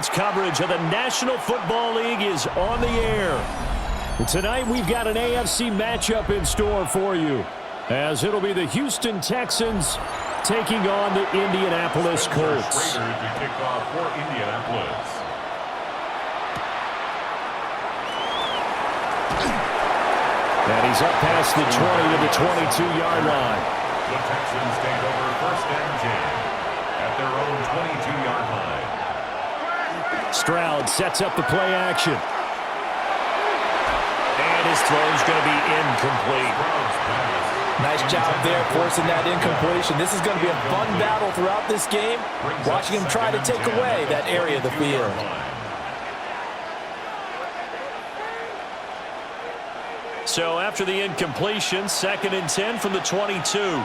Sports coverage of the National Football League is on the air. Tonight we've got an AFC matchup in store for you, as it'll be the Houston Texans taking on the Indianapolis Colts. To kick off for Indianapolis. And he's up past the 20 to the 22-yard line. The Texans take over 1st and 10 at their own 22-yard line. Stroud sets up the play action. And his throw's going to be incomplete. Nice job there forcing that incompletion. This is going to be a fun battle throughout this game, watching him try to take away that area of the field. So after the incompletion, 2nd and 10 from the 22.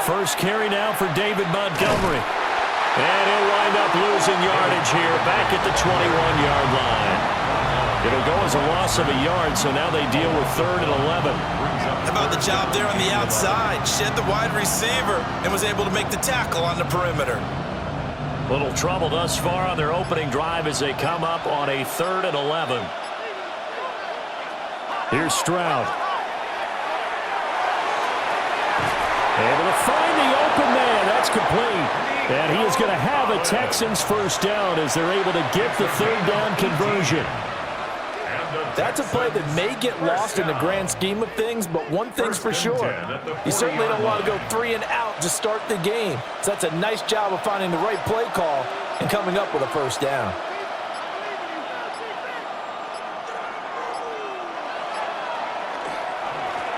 First carry now for David Montgomery. And he'll wind up losing yardage here back at the 21-yard line. It'll go as a loss of a yard, so now they deal with 3rd and 11. How about the job there on the outside? Shed the wide receiver and was able to make the tackle on the perimeter. Little trouble thus far on their opening drive as they come up on a 3rd and 11. Here's Stroud. Able to find the open man. That's complete. And he is going to have a Texans first down as they're able to get the 3rd down conversion. That's a play that may get lost in the grand scheme of things, but one thing's for sure. You certainly don't want to go 3 and out to start the game. So that's a nice job of finding the right play call and coming up with a first down.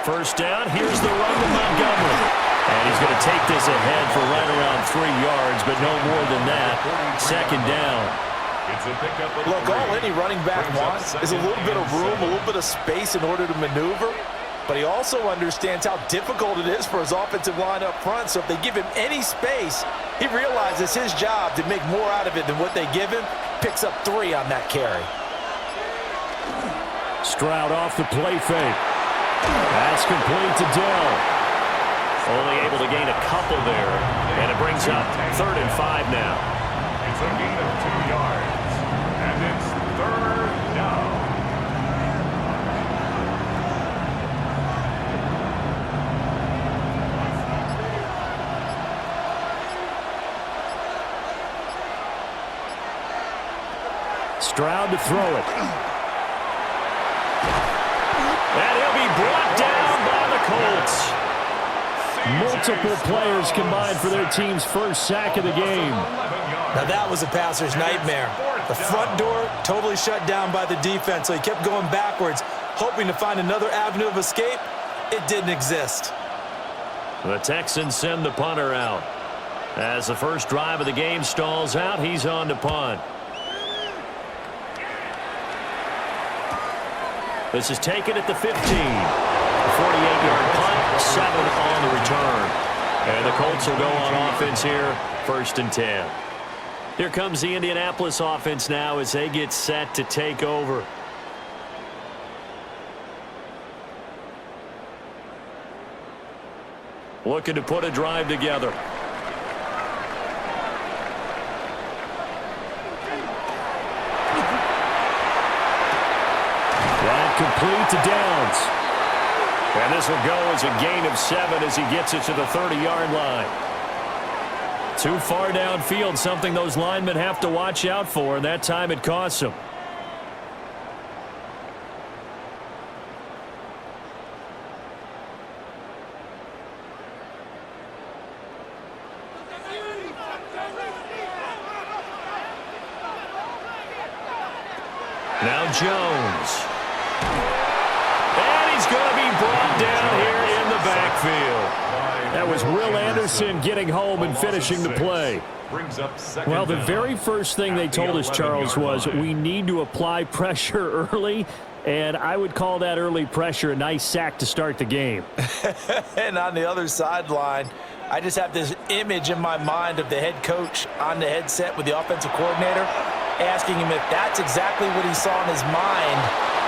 First down, here's the run to Montgomery. And he's going to take this ahead for right around 3 yards, but no more than that. 2nd down. Look, all any running back wants is a little bit of room, a little bit of space in order to maneuver. But he also understands how difficult it is for his offensive line up front. So if they give him any space, he realizes his job to make more out of it than what they give him. Picks up 3 on that carry. Stroud off the play fake. That's complete to Dell. Only able to gain a couple there. And it brings up 3rd and 5 now. It's a gain of 2 yards. And it's 3rd down. Stroud to throw it. And he'll be brought down by the Colts. Multiple players combined for their team's first sack of the game. Now that was a passer's nightmare. The front door totally shut down by the defense, so he kept going backwards, hoping to find another avenue of escape. It didn't exist. The Texans send the punter out. As the first drive of the game stalls out, he's on to punt. This is taken at the 15. 48-yard punt, 7 on the return. And the Colts will go on offense here, 1st and 10. Here comes the Indianapolis offense now as they get set to take over. Looking to put a drive together. Complete to Downs. And this will go as a gain of 7 as he gets it to the 30-yard line. Too far downfield, something those linemen have to watch out for, and that time it costs them. Now Jones. And he's going to be brought down here in the backfield. That was Will Anderson getting home and finishing the play. Well, the very first thing they told us, Charles, was we need to apply pressure early, and I would call that early pressure a nice sack to start the game. And on the other sideline, I just have this image in my mind of the head coach on the headset with the offensive coordinator asking him if that's exactly what he saw in his mind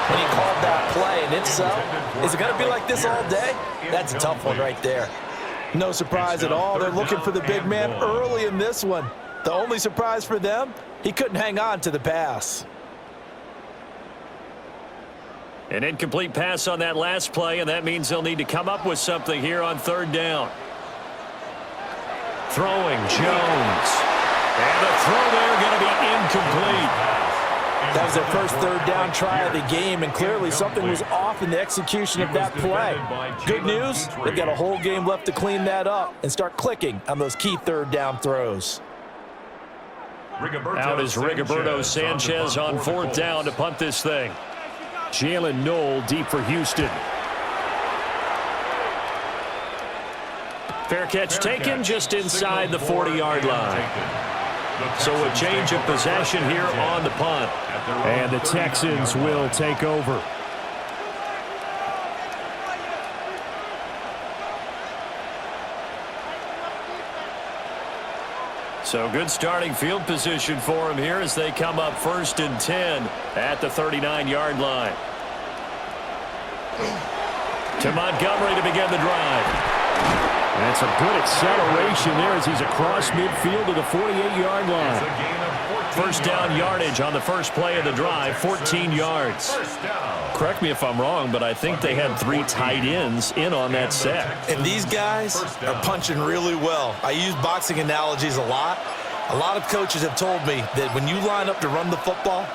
when he called that play. And if so, is it going to be like this all day? That's a tough one right there. No surprise at all. They're looking for the big man early in this one. The only surprise for them, he couldn't hang on to the pass. An incomplete pass on that last play, and that means they'll need to come up with something here on third down. Throwing, Jones. And the throw there going to be incomplete. That was their first third down try of the game, and clearly something was off in the execution of that play. Good news, they've got a whole game left to clean that up and start clicking on those key third down throws. Out is Rigoberto Sanchez on fourth down to punt this thing. Jalen Knoll deep for Houston. Fair catch taken just inside the 40-yard line. So a change of possession here on the punt. And the Texans will take over. So good starting field position for him here as they come up 1st and 10 at the 39-yard line. To Montgomery to begin the drive. That's a good acceleration there as he's across midfield to the 48-yard line. First down yardage on the first play of the drive, 14 yards. Correct me if I'm wrong, but I think they had 3 tight ends in on that set. And these guys are punching really well. I use boxing analogies a lot. A lot of coaches have told me that when you line up to run the football,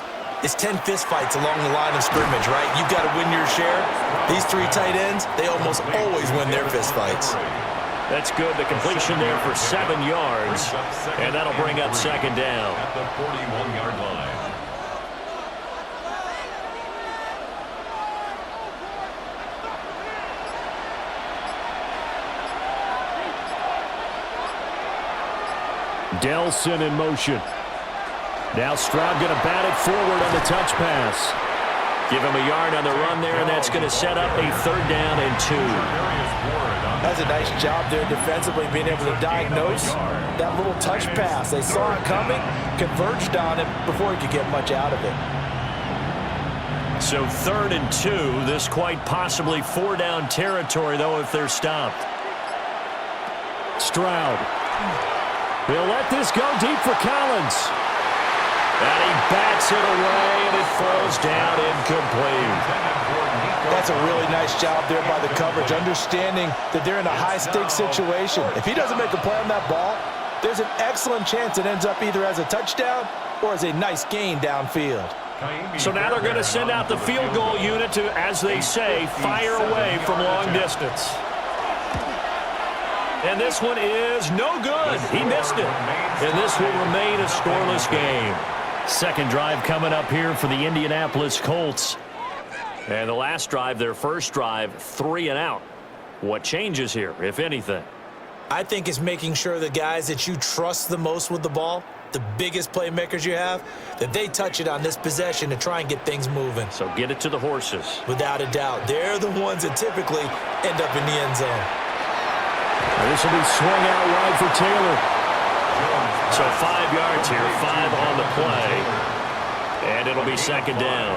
it's 10 fist fights along the line of scrimmage, right? You've got to win your share. These 3 tight ends, they almost always win their fist fights. That's good. The completion there for 7 yards, and that'll bring up second down. At the 41-yard line. Delson in motion. Now Stroud going to bat it forward on the touch pass. Give him a yard on the run there, and that's going to set up a 3rd down and 2. That's a nice job there defensively, being able to diagnose that little touch pass. They saw it coming, converged on it before he could get much out of it. So 3rd and 2. This quite possibly 4-down territory, though, if they're stopped. Stroud. He'll let this go deep for Collins. And he bats it away, and it falls down incomplete. That's a really nice job there by the coverage, understanding that they're in a high-stakes situation. If he doesn't make a play on that ball, there's an excellent chance it ends up either as a touchdown or as a nice gain downfield. So now they're going to send out the field goal unit to, as they say, fire away from long distance. And this one is no good. He missed it. And this will remain a scoreless game. Second drive coming up here for the Indianapolis Colts. And the last drive, their first drive, 3 and out. What changes here, if anything? I think it's making sure the guys that you trust the most with the ball, the biggest playmakers you have, that they touch it on this possession to try and get things moving. So get it to the horses. Without a doubt. They're the ones that typically end up in the end zone. This will be swung out wide for Taylor. So 5 yards here, 5 on the play. And it'll be second down.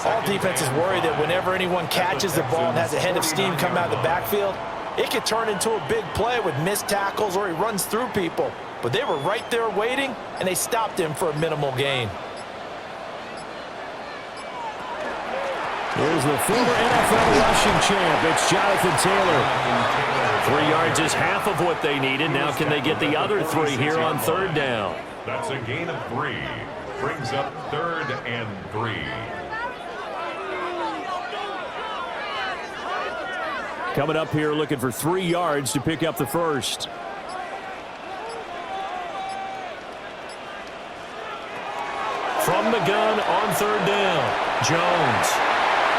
All defenses worry that whenever anyone catches the ball and has a head of steam come out of the backfield, it could turn into a big play with missed tackles or he runs through people. But they were right there waiting, and they stopped him for a minimal gain. Here's the former NFL rushing champ. It's Jonathan Taylor. 3 yards is half of what they needed. Now can they get the other 3 here on third down? That's a gain of 3. Brings up 3rd and 3. Coming up here looking for 3 yards to pick up the first. From the gun on third down, Jones.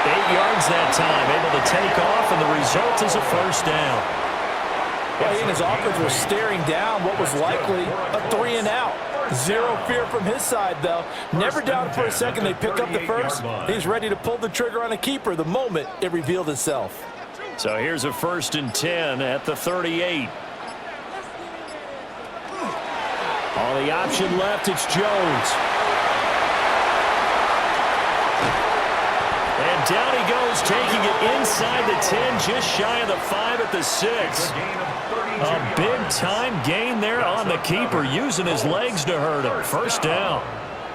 8 yards that time, able to take off, and the result is a first down. Well, he and his offense were staring down what was likely a 3 and out. Zero fear from his side, though. Never doubted for a second they pick up the first. He's ready to pull the trigger on a keeper the moment it revealed itself. So here's a 1st and 10 at the 38. On the option left, it's Jones. And down he goes, taking it inside the 10, just shy of the 5 at the 6. A big-time gain there on the keeper, using his legs to hurt him. First down.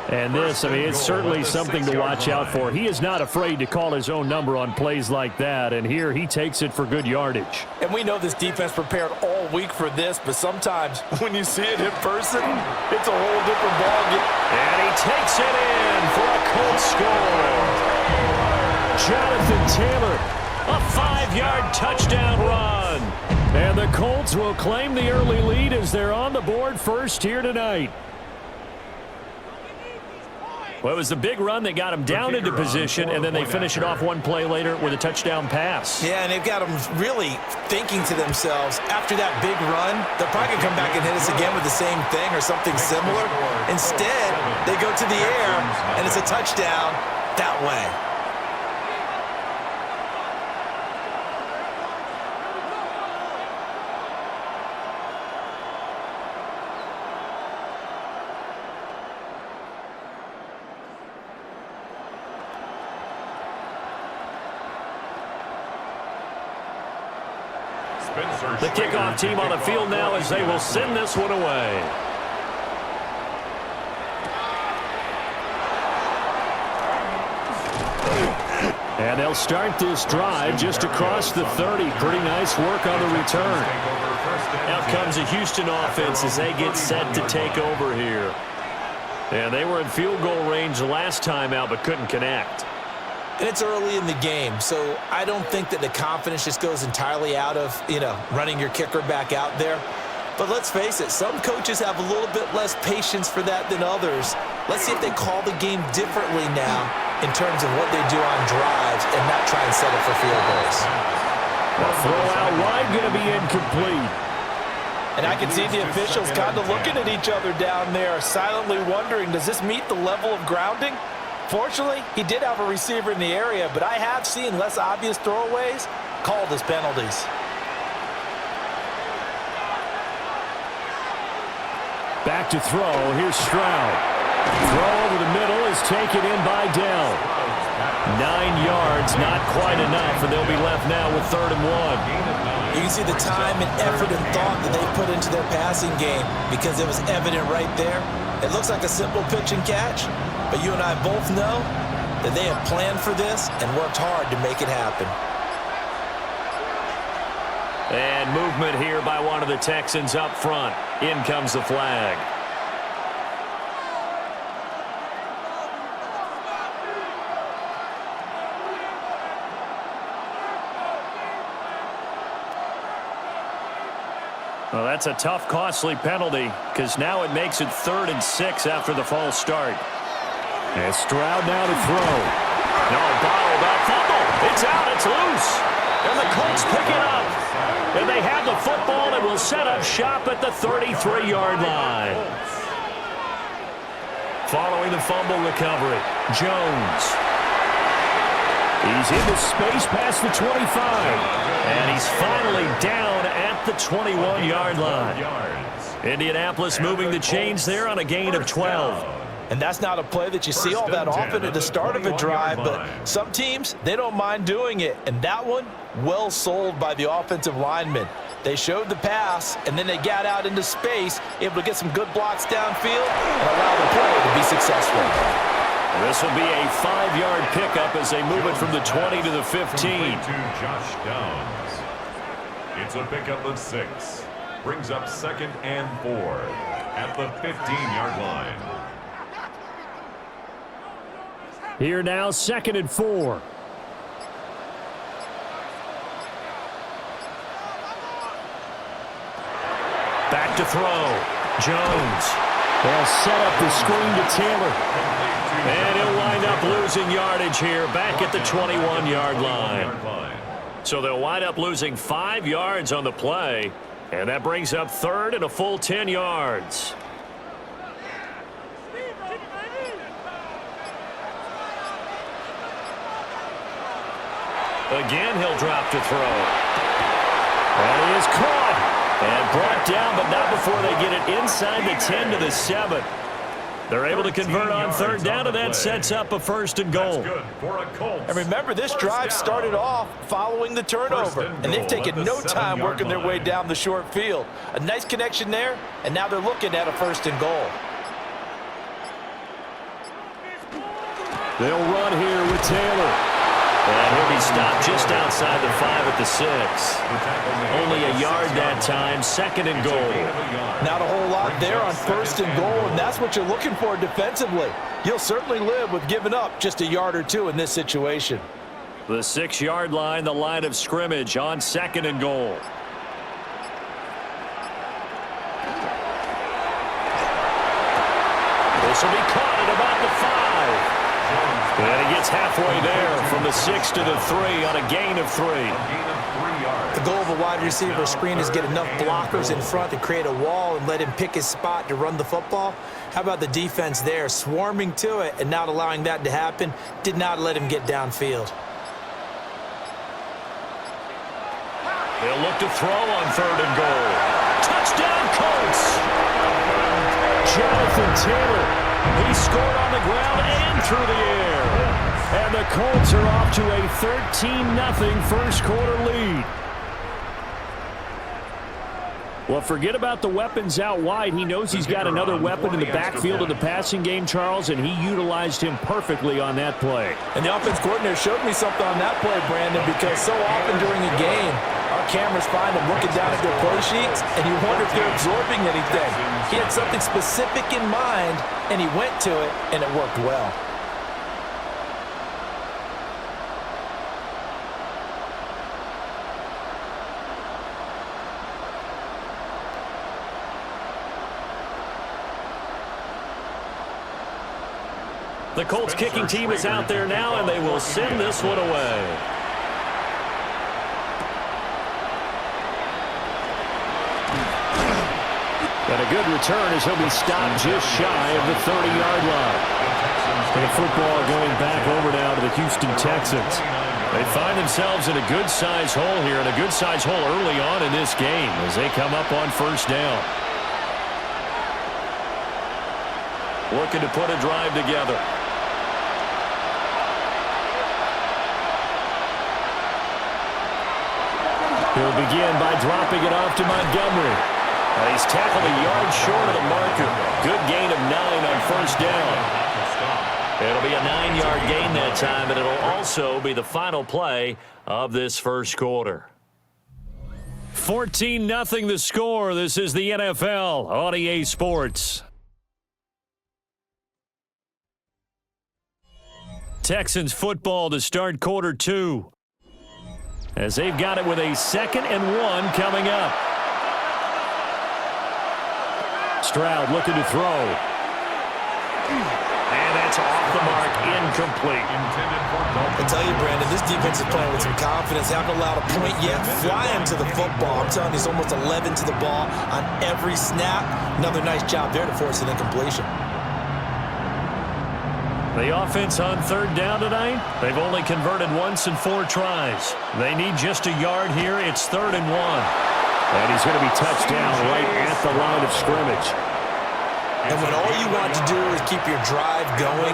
And this, I mean, it's certainly something to watch out for. He is not afraid to call his own number on plays like that, and here he takes it for good yardage. And we know this defense prepared all week for this, but sometimes when you see it in person, it's a whole different ballgame. And he takes it in for a Colts score. Jonathan Taylor, a 5-yard touchdown run. And the Colts will claim the early lead as they're on the board first here tonight. Well, it was the big run that got them down into position, and then they finish it off one play later with a touchdown pass. Yeah, and they've got them really thinking to themselves, after that big run, they're probably going to come back and hit us again with the same thing or something similar. Instead, they go to the air, and it's a touchdown that way. The kickoff team on the field now as they will send this one away. And they'll start this drive just across the 30. Pretty nice work on the return. Out comes the Houston offense as they get set to take over here. And they were in field goal range the last time out but couldn't connect. And it's early in the game, so I don't think that the confidence just goes entirely out of, running your kicker back out there. But let's face it, some coaches have a little bit less patience for that than others. Let's see if they call the game differently now in terms of what they do on drives and not try and settle for field goals. The throw out wide going to be incomplete. And I can see the officials kind of looking at each other down there, silently wondering, does this meet the level of grounding? Fortunately, he did have a receiver in the area, but I have seen less obvious throwaways called as penalties. Back to throw. Here's Stroud. Throw over the middle is taken in by Dell. 9 yards, not quite enough, and they'll be left now with 3rd and 1. You can see the time and effort and thought that they put into their passing game because it was evident right there. It looks like a simple pitch and catch, but you and I both know that they have planned for this and worked hard to make it happen. And movement here by one of the Texans up front. In comes the flag. Well, that's a tough, costly penalty because now it makes it 3rd and 6 after the false start. And Stroud now to throw. No, bottled up. Fumble. It's out. It's loose. And the Colts pick it up. And they have the football and will set up shop at the 33-yard line. Following the fumble recovery, Jones. He's into space past the 25. And he's finally down at the 21-yard line. Indianapolis moving the chains there on a gain of 12. And that's not a play that you see all that often at the start of a drive, but some teams, they don't mind doing it. And that one, well sold by the offensive lineman. They showed the pass, and then they got out into space, able to get some good blocks downfield and allow the play to be successful. This will be a 5-yard pickup as they move it from the 20 to the 15. To Josh Downs. It's a pickup of 6. Brings up 2nd and 4 at the 15-yard line. Here now, 2nd and 4. Back to throw. Jones. They'll set up the screen to Taylor. And he'll wind up losing yardage here back at the 21-yard line. So they'll wind up losing 5 yards on the play. And that brings up 3rd and a full 10 yards. Again, he'll drop to throw. And he is caught. And brought down, but not before they get it inside the 10 to the 7. They're able to convert on third down, and that sets up a 1st and goal. And remember, this drive started off following the turnover, and they've taken no time working their way down the short field. A nice connection there, and now they're looking at a 1st and goal. They'll run here with Taylor. And he'll be stopped just outside the 5 at the 6. Only a yard that time, 2nd and goal. Not a whole lot there on 1st and goal, and that's what you're looking for defensively. You'll certainly live with giving up just a yard or 2 in this situation. The 6-yard line, the line of scrimmage on 2nd and goal. This will be caught at about the 5. And he gets halfway there from the 6 to the 3 on a gain of 3. The goal of a wide receiver screen is get enough blockers in front to create a wall and let him pick his spot to run the football. How about the defense there, swarming to it and not allowing that to happen? Did not let him get downfield. They'll look to throw on 3rd and goal. Touchdown, Colts! Jonathan Taylor. He scored on the ground and through the air. And the Colts are off to a 13-0 first quarter lead. Well, forget about the weapons out wide. He knows he's got another weapon in the backfield of the passing game, Charles, and he utilized him perfectly on that play. And the offense coordinator showed me something on that play, Brandon, because so often during a game, our cameras find them looking down at their play sheets, and you wonder if they're absorbing anything. He had something specific in mind, and he went to it, and it worked well. The Colts kicking team is out there now, and they will send this one away. And a good return as he'll be stopped just shy of the 30-yard line. And the football going back over now to the Houston Texans. They find themselves in a good-sized hole here, and a good-sized hole early on in this game as they come up on 1st down. Looking to put a drive together. He'll begin by dropping it off to Montgomery. He's tackled a yard short of the marker. Good gain of 9 on 1st down. It'll be a 9-yard gain that time, and it'll also be the final play of this first quarter. 14-0 the score. This is the NFL on EA Sports. Texans football to start quarter 2. As they've got it with a 2nd and 1 coming up. Stroud looking to throw. And that's off the mark, incomplete. I tell you, Brandon, this defense is playing with some confidence. They haven't allowed a point yet. Flying to the football. I'm telling you, he's almost 11 to the ball on every snap. Another nice job there to force an incompletion. The offense on 3rd down tonight, they've only converted once in 4 tries. They need just a yard here. It's 3rd and 1. And he's going to be touched down right at the line of scrimmage. And when all you want to do is keep your drive going,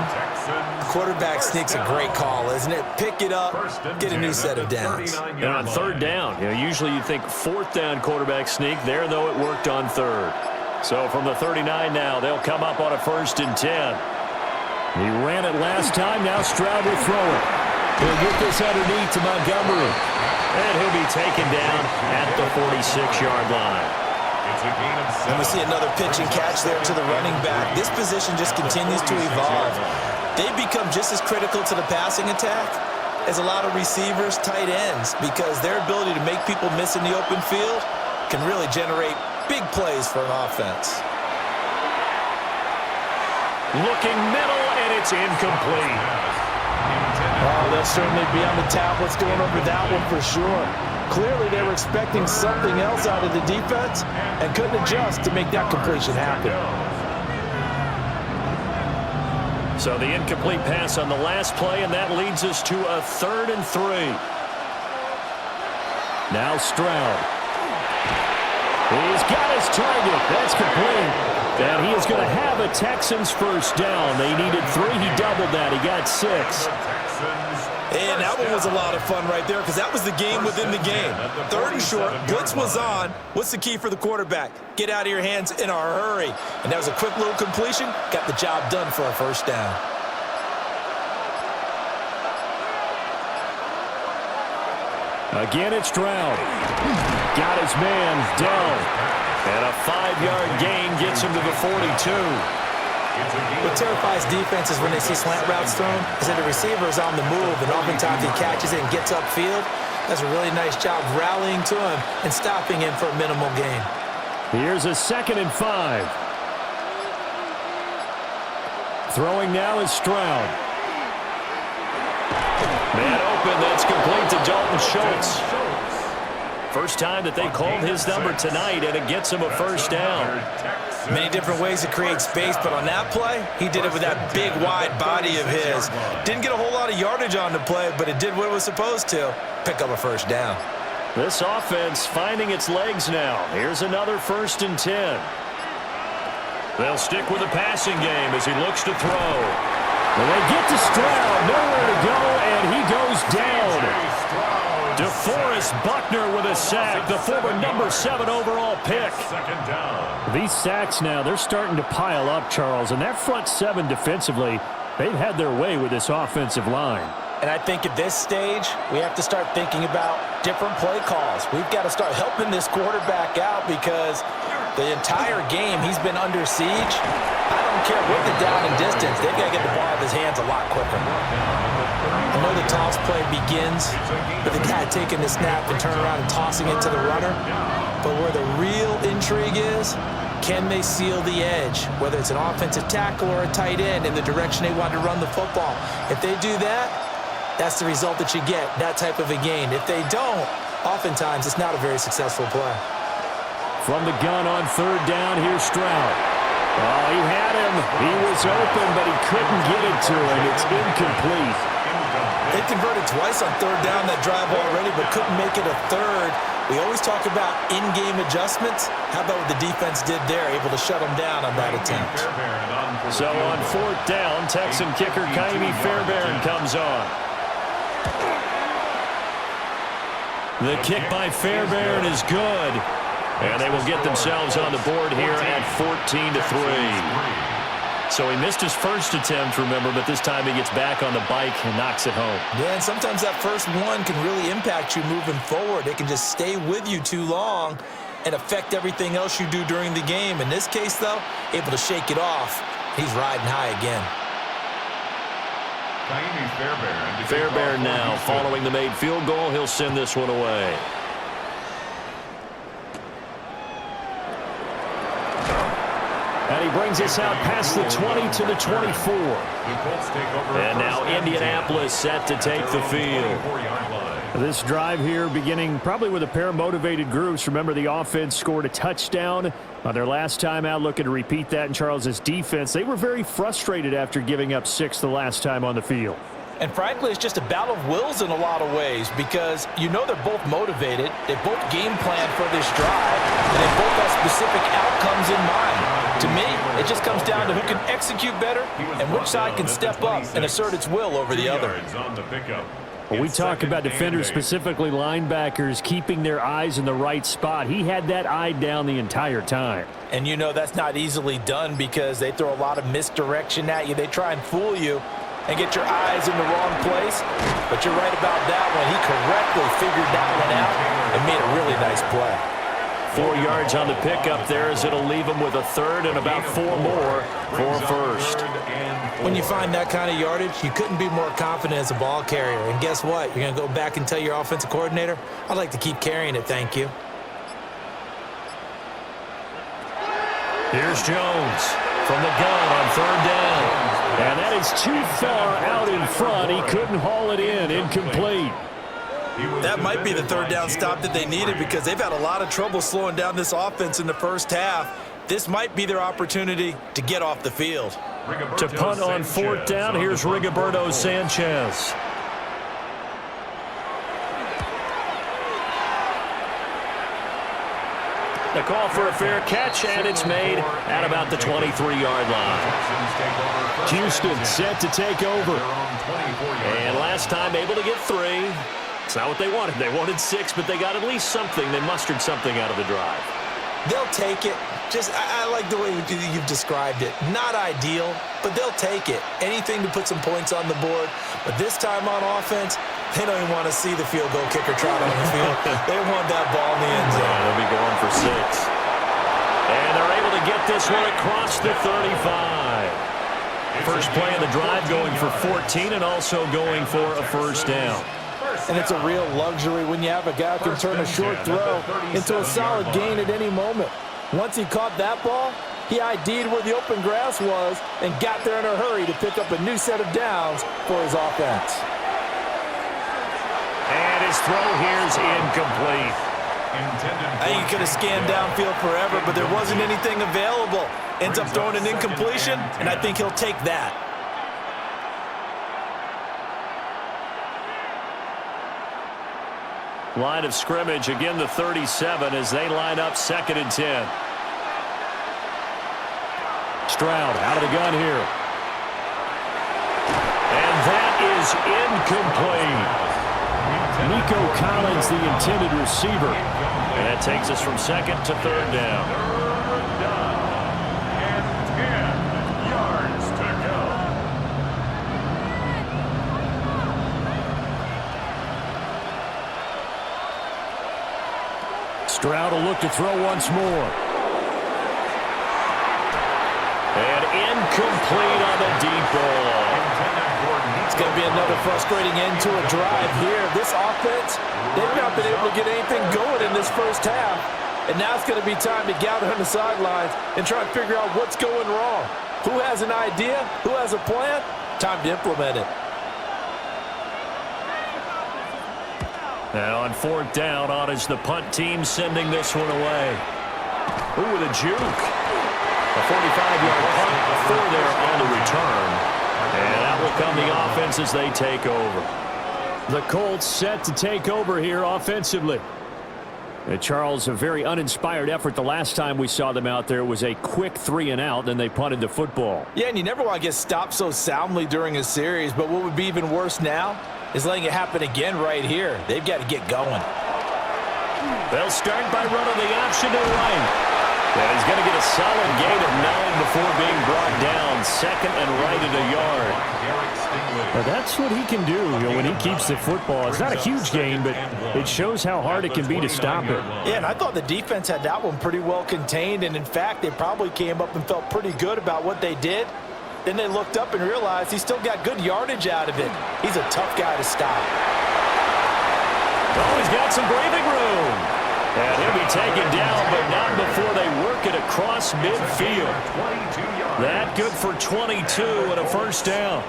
quarterback sneak's a great call, isn't it? Pick it up, get a new set of downs. And on 3rd down, usually you think 4th down quarterback sneak. There, though, it worked on 3rd. So from the 39 now, they'll come up on a 1st and 10. He ran it last time. Now Stroud will throw it. He'll get this underneath to Montgomery. And he'll be taken down at the 46-yard line. And we see another pitch and catch there to the running back. This position just continues to evolve. They've become just as critical to the passing attack as a lot of receivers, tight ends, because their ability to make people miss in the open field can really generate big plays for an offense. Looking middle, and it's incomplete. Oh, they'll certainly be on the tablets going over that one for sure. Clearly, they were expecting something else out of the defense and couldn't adjust to make that completion happen. So the incomplete pass on the last play, and that leads us to a 3rd and 3. Now Stroud. He's got his target. That's complete. And he is going to have a Texans first down. They needed 3. He doubled that. He got 6. And that one was a lot of fun right there because that was the game within the game. 3rd and short, blitz was on. What's the key for the quarterback? Get out of your hands in a hurry. And that was a quick little completion. Got the job done for a first down. Again, it's Stroud. Got his man, Dell. And a 5-yard gain gets him to the 42. What terrifies defenses when they see slant routes thrown is that the receiver is on the move, and oftentimes he catches it and gets upfield. Does a really nice job rallying to him and stopping him for a minimal gain. Here's a 2nd and 5. Throwing now is Stroud. Man open, that's complete to Dalton Schultz. First time that they called his number tonight, and it gets him a first down. Many different ways to create space, but on that play, he did it with that big, wide body of his. Didn't get a whole lot of yardage on the play, but it did what it was supposed to. Pick up a first down. This offense finding its legs now. Here's another 1st and 10. They'll stick with the passing game as he looks to throw. Well, they get to Stroud, nowhere to go, and he goes down. DeForest Buckner with a sack, the former number 7 overall pick. These sacks now, they're starting to pile up, Charles, and that front 7 defensively, they've had their way with this offensive line. And I think at this stage, we have to start thinking about different play calls. We've got to start helping this quarterback out because the entire game he's been under siege. I don't care what the down and distance. They've got to get the ball out of his hands a lot quicker. I know the toss play begins with the guy taking the snap and turning around and tossing it to the runner. But where the real intrigue is, can they seal the edge, whether it's an offensive tackle or a tight end in the direction they want to run the football? If they do that, that's the result that you get, that type of a gain. If they don't, oftentimes it's not a very successful play. From the gun on 3rd down, here's Stroud. Oh, he had him. He was open, but he couldn't get it to him. It's incomplete. They converted twice on 3rd down that drive already, but couldn't make it a 3rd. We always talk about in-game adjustments. How about what the defense did there, able to shut them down on that attempt? So on 4th down, Texan kicker Kaimi Fairbairn comes on. The kick by Fairbairn is good. And they will get themselves on the board here at 14-3. So he missed his first attempt, remember, but this time he gets back on the bike and knocks it home. Yeah, and sometimes that first one can really impact you moving forward. It can just stay with you too long and affect everything else you do during the game. In this case, though, able to shake it off. He's riding high again. Fairbairn now, following the made field goal, he'll send this one away. And he brings us out past the 20 to the 24. And now Indianapolis set to take the field. This drive here beginning probably with a pair of motivated groups. Remember, the offense scored a touchdown on their last time out, looking to repeat that in Charles's defense. They were very frustrated after giving up 6 the last time on the field. And frankly, it's just a battle of wills in a lot of ways because you know they're both motivated. They both game plan for this drive, and they both have specific outcomes in mind. To me, it just comes down to who can execute better and which side can step up and assert its will over the other. Well, we talk about defenders, specifically linebackers, keeping their eyes in the right spot. He had that eye down the entire time. And you know that's not easily done because they throw a lot of misdirection at you. They try and fool you and get your eyes in the wrong place. But you're right about that one. He correctly figured that one out and made a really nice play. 4 yards on the pickup there as it'll leave him with a 3rd and about 4 more for a first. When you find that kind of yardage, you couldn't be more confident as a ball carrier. And guess what? You're going to go back and tell your offensive coordinator, I'd like to keep carrying it, thank you. Here's Jones from the gun on 3rd down. And that is too far out in front. He couldn't haul it in. Incomplete. That might be the 3rd down stop that they needed because they've had a lot of trouble slowing down this offense in the first half. This might be their opportunity to get off the field. To punt on 4th down, here's Rigoberto Sanchez. The call for a fair catch, and it's made at about the 23-yard line. Houston set to take over. And last time able to get 3. It's not what they wanted. They wanted 6, but they got at least something. They mustered something out of the drive. They'll take it. I like the way you've described it. Not ideal, but they'll take it. Anything to put some points on the board. But this time on offense, they don't even want to see the field goal kicker trot on the field. They want that ball in the end zone. Yeah, they'll be going for 6. And they're able to get this one across the 35. First play of the drive going for 14 and also going for a first down. And it's a real luxury when you have a guy who can turn a short throw into a solid gain at any moment. Once he caught that ball, he ID'd where the open grass was and got there in a hurry to pick up a new set of downs for his offense. And his throw here's incomplete. I think he could have scanned downfield forever, but there wasn't anything available. Ends up throwing an incompletion, and I think he'll take that. Line of scrimmage, again the 37 as they line up 2nd and 10. Stroud out of the gun here. And that is incomplete. Micheal Clemons, the intended receiver. And that takes us from 2nd to 3rd down. And 10 yards to go. Stroud will look to throw once more. And incomplete on the deep ball. It's going to be another frustrating end to a drive here. This offense, they've not been able to get anything going in this first half. And now it's going to be time to gather on the sidelines and try and figure out what's going wrong. Who has an idea? Who has a plan? Time to implement it. Now on 4th down, on is the punt team sending this one away. Ooh, with a juke. A 45-yard punt for there on the return. And that will come the offense as they take over. The Colts set to take over here offensively. Charles, a very uninspired effort the last time we saw them out there. It was a quick 3-and-out, then they punted the football. Yeah, and you never want to get stopped so soundly during a series, but what would be even worse now is letting it happen again right here. They've got to get going. They'll start by running the option to right. And he's going to get a solid gain of 9 before being brought down. 2nd and right at a yard. Well, that's what he can do, when he keeps the football. It's not a huge gain, but it shows how hard it can be to stop it. Yeah, and I thought the defense had that one pretty well contained, and in fact, they probably came up and felt pretty good about what they did. Then they looked up and realized he still got good yardage out of it. He's a tough guy to stop. Oh, he's got some breathing room. And he'll be taken down, but not before they work it across midfield. That good for 22 and a first down.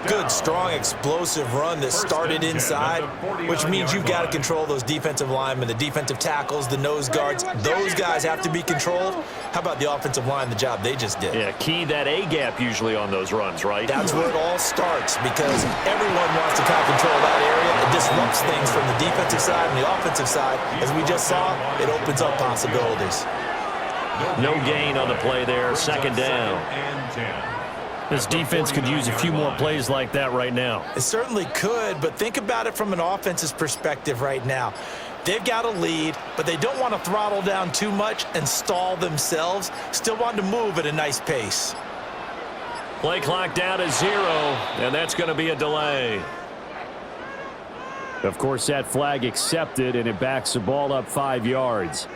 Good, strong, explosive run that started inside, which means you've got to control those defensive linemen, the defensive tackles, the nose guards. Those guys have to be controlled. How about the offensive line, the job they just did? Yeah, key that A-gap usually on those runs, right? That's where it all starts because everyone wants to kind of control that area. It disrupts things from the defensive side and the offensive side. As we just saw, it opens up possibilities. No gain on the play there. 2nd down. This defense could use a few more plays like that right now. It certainly could, but think about it from an offense's perspective right now. They've got a lead, but they don't want to throttle down too much and stall themselves. Still want to move at a nice pace. Play clock down to 0, and that's going to be a delay. Of course, that flag accepted, and it backs the ball up 5 yards.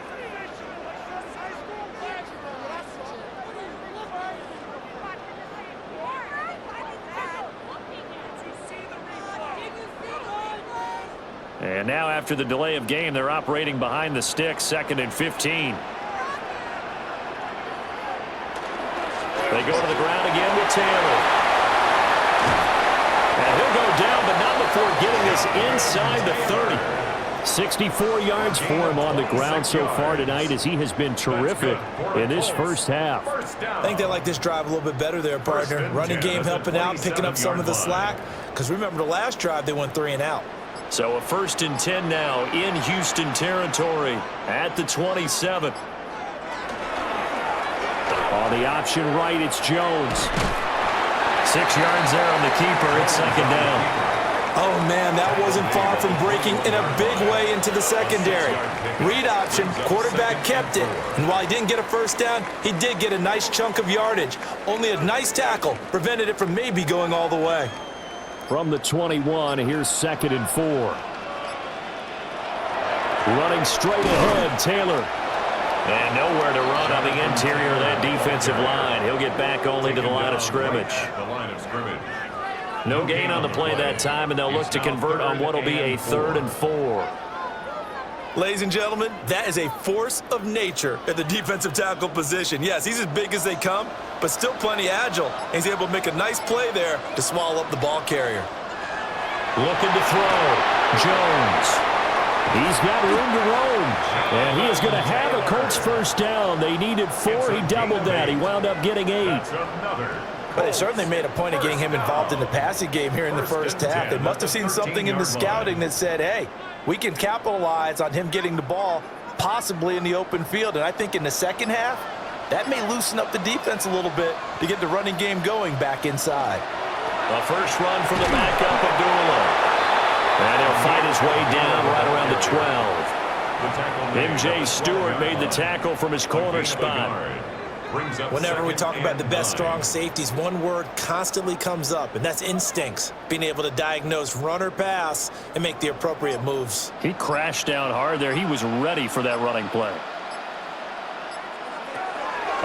And now after the delay of game, they're operating behind the sticks, 2nd and 15. They go to the ground again with Taylor. And he'll go down, but not before getting this inside the 30. 64 yards for him on the ground so far tonight as he has been terrific in this first half. I think they like this drive a little bit better there, partner. Running game helping out, picking up some of the slack. Because remember the last drive, they went 3-and-out. So a 1st and 10 now in Houston territory at the 27. On the option right, it's Jones. 6 yards there on the keeper. It's second down. Oh, man, that wasn't far from breaking in a big way into the secondary. Read option, quarterback kept it. And while he didn't get a first down, he did get a nice chunk of yardage. Only a nice tackle prevented it from maybe going all the way. From the 21, here's 2nd and 4. Running straight ahead, Taylor. And nowhere to run on the interior of that defensive line. He'll get back only to the line of scrimmage. No gain on the play that time, and they'll look to convert on what will be a 3rd and 4. Ladies and gentlemen, that is a force of nature at the defensive tackle position. Yes, he's as big as they come, but still plenty agile. He's able to make a nice play there to swallow up the ball carrier. Looking to throw. Jones. He's got room to roam. And he is going to have a Colts first down. They needed 4. He doubled that. He wound up getting 8. But they certainly made a point of getting him involved in the passing game here in the first half. They must have seen something in the scouting that said, hey, we can capitalize on him getting the ball possibly in the open field. And I think in the second half, that may loosen up the defense a little bit to get the running game going back inside. A first run from the backup, Abdullah. And he'll fight his way down right around the 12. M.J. Stewart made the tackle from his corner spot. Whenever we talk about the best strong safeties, one word constantly comes up, and that's instincts. Being able to diagnose run or pass and make the appropriate moves. He crashed down hard there. He was ready for that running play.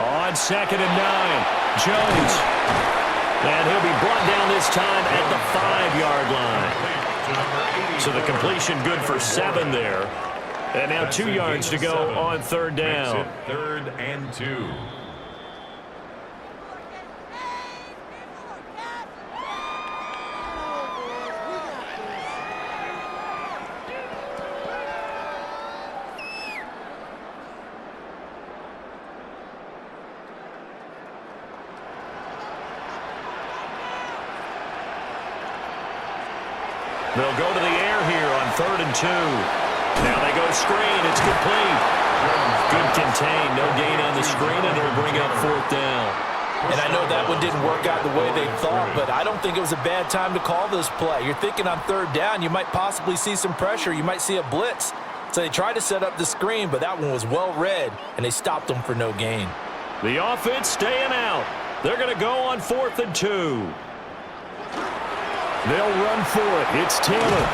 On 2nd and 9, Jones. And he'll be brought down this time at the 5-yard line. So the completion good for 7 there. And now 2 yards to go on 3rd down. 3rd and 2. They'll go to the air here on 3rd and 2. Now they go screen. It's complete. Good contain. No gain on the screen, and it'll bring up 4th down. And I know that one didn't work out the way they thought, but I don't think it was a bad time to call this play. You're thinking on 3rd down, you might possibly see some pressure. You might see a blitz. So they tried to set up the screen, but that one was well read, and they stopped them for no gain. The offense staying out. They're going to go on 4th and 2. They'll run for it. It's Taylor.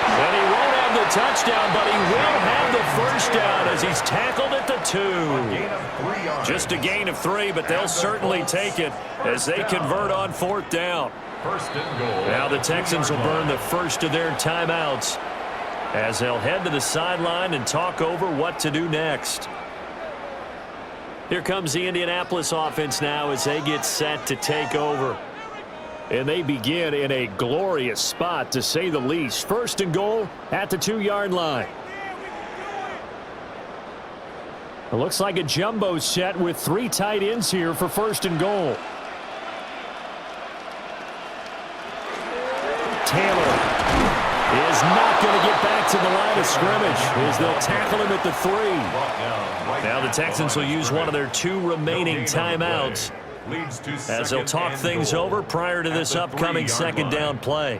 And he won't have the touchdown, but he will have the first down as he's tackled at the 2. Just a gain of 3, but they'll certainly take it as they convert on 4th down. Now the Texans will burn the first of their timeouts as they'll head to the sideline and talk over what to do next. Here comes the Indianapolis offense now as they get set to take over. And they begin in a glorious spot, to say the least. 1st and goal at the 2-yard line. It looks like a jumbo set with 3 tight ends here for 1st and goal. Taylor is not going to get back to the line of scrimmage as they'll tackle him at the 3. Now the Texans will use one of their 2 remaining timeouts as they'll talk things over prior to this upcoming 2nd down play.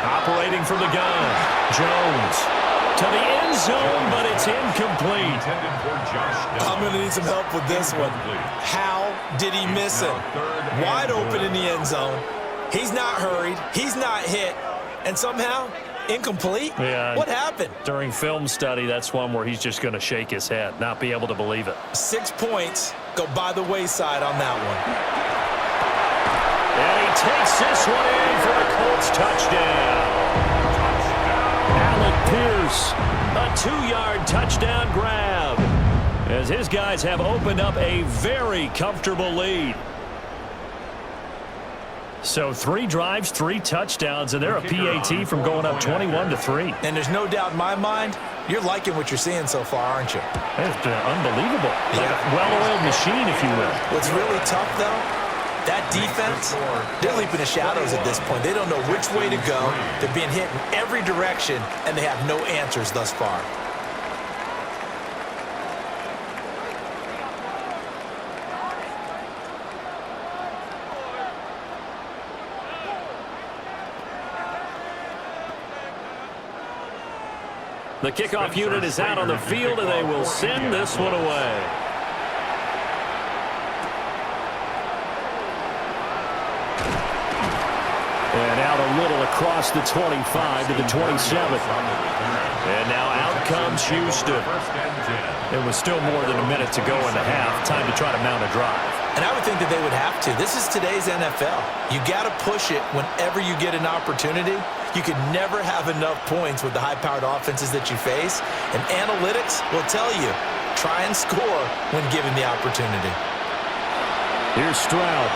Operating from the gun, Jones to the end zone, but it's incomplete. I'm going to need some help with this one. How did he miss it? Wide open in the end zone. He's not hurried. He's not hit. And somehow, incomplete? Yeah. What happened? During film study, that's one where he's just going to shake his head, not be able to believe it. 6 points go by the wayside on that one. And he takes this one in for a Colts touchdown. Alec Pierce, a 2-yard touchdown grab, as his guys have opened up a very comfortable lead. So 3 drives, 3 touchdowns, and they're a PAT from going up 21-3. And there's no doubt in my mind, You're liking what you're seeing so far, aren't you? It's unbelievable. Like a well-oiled machine, if you will. What's really tough, though, that defense, they're leaping the shadows at this point. They don't know which way to go. They're being hit in every direction, and they have no answers thus far. The kickoff unit is out on the field, and they will send this one away. And out a little across the 25 to the 27. And now out comes Houston. It was still more than a minute to go in the half. Time to try to mount a drive. And I would think that they would have to. This is today's NFL. You got to push it whenever you get an opportunity. You can never have enough points with the high-powered offenses that you face. And analytics will tell you, try and score when given the opportunity. Here's Stroud.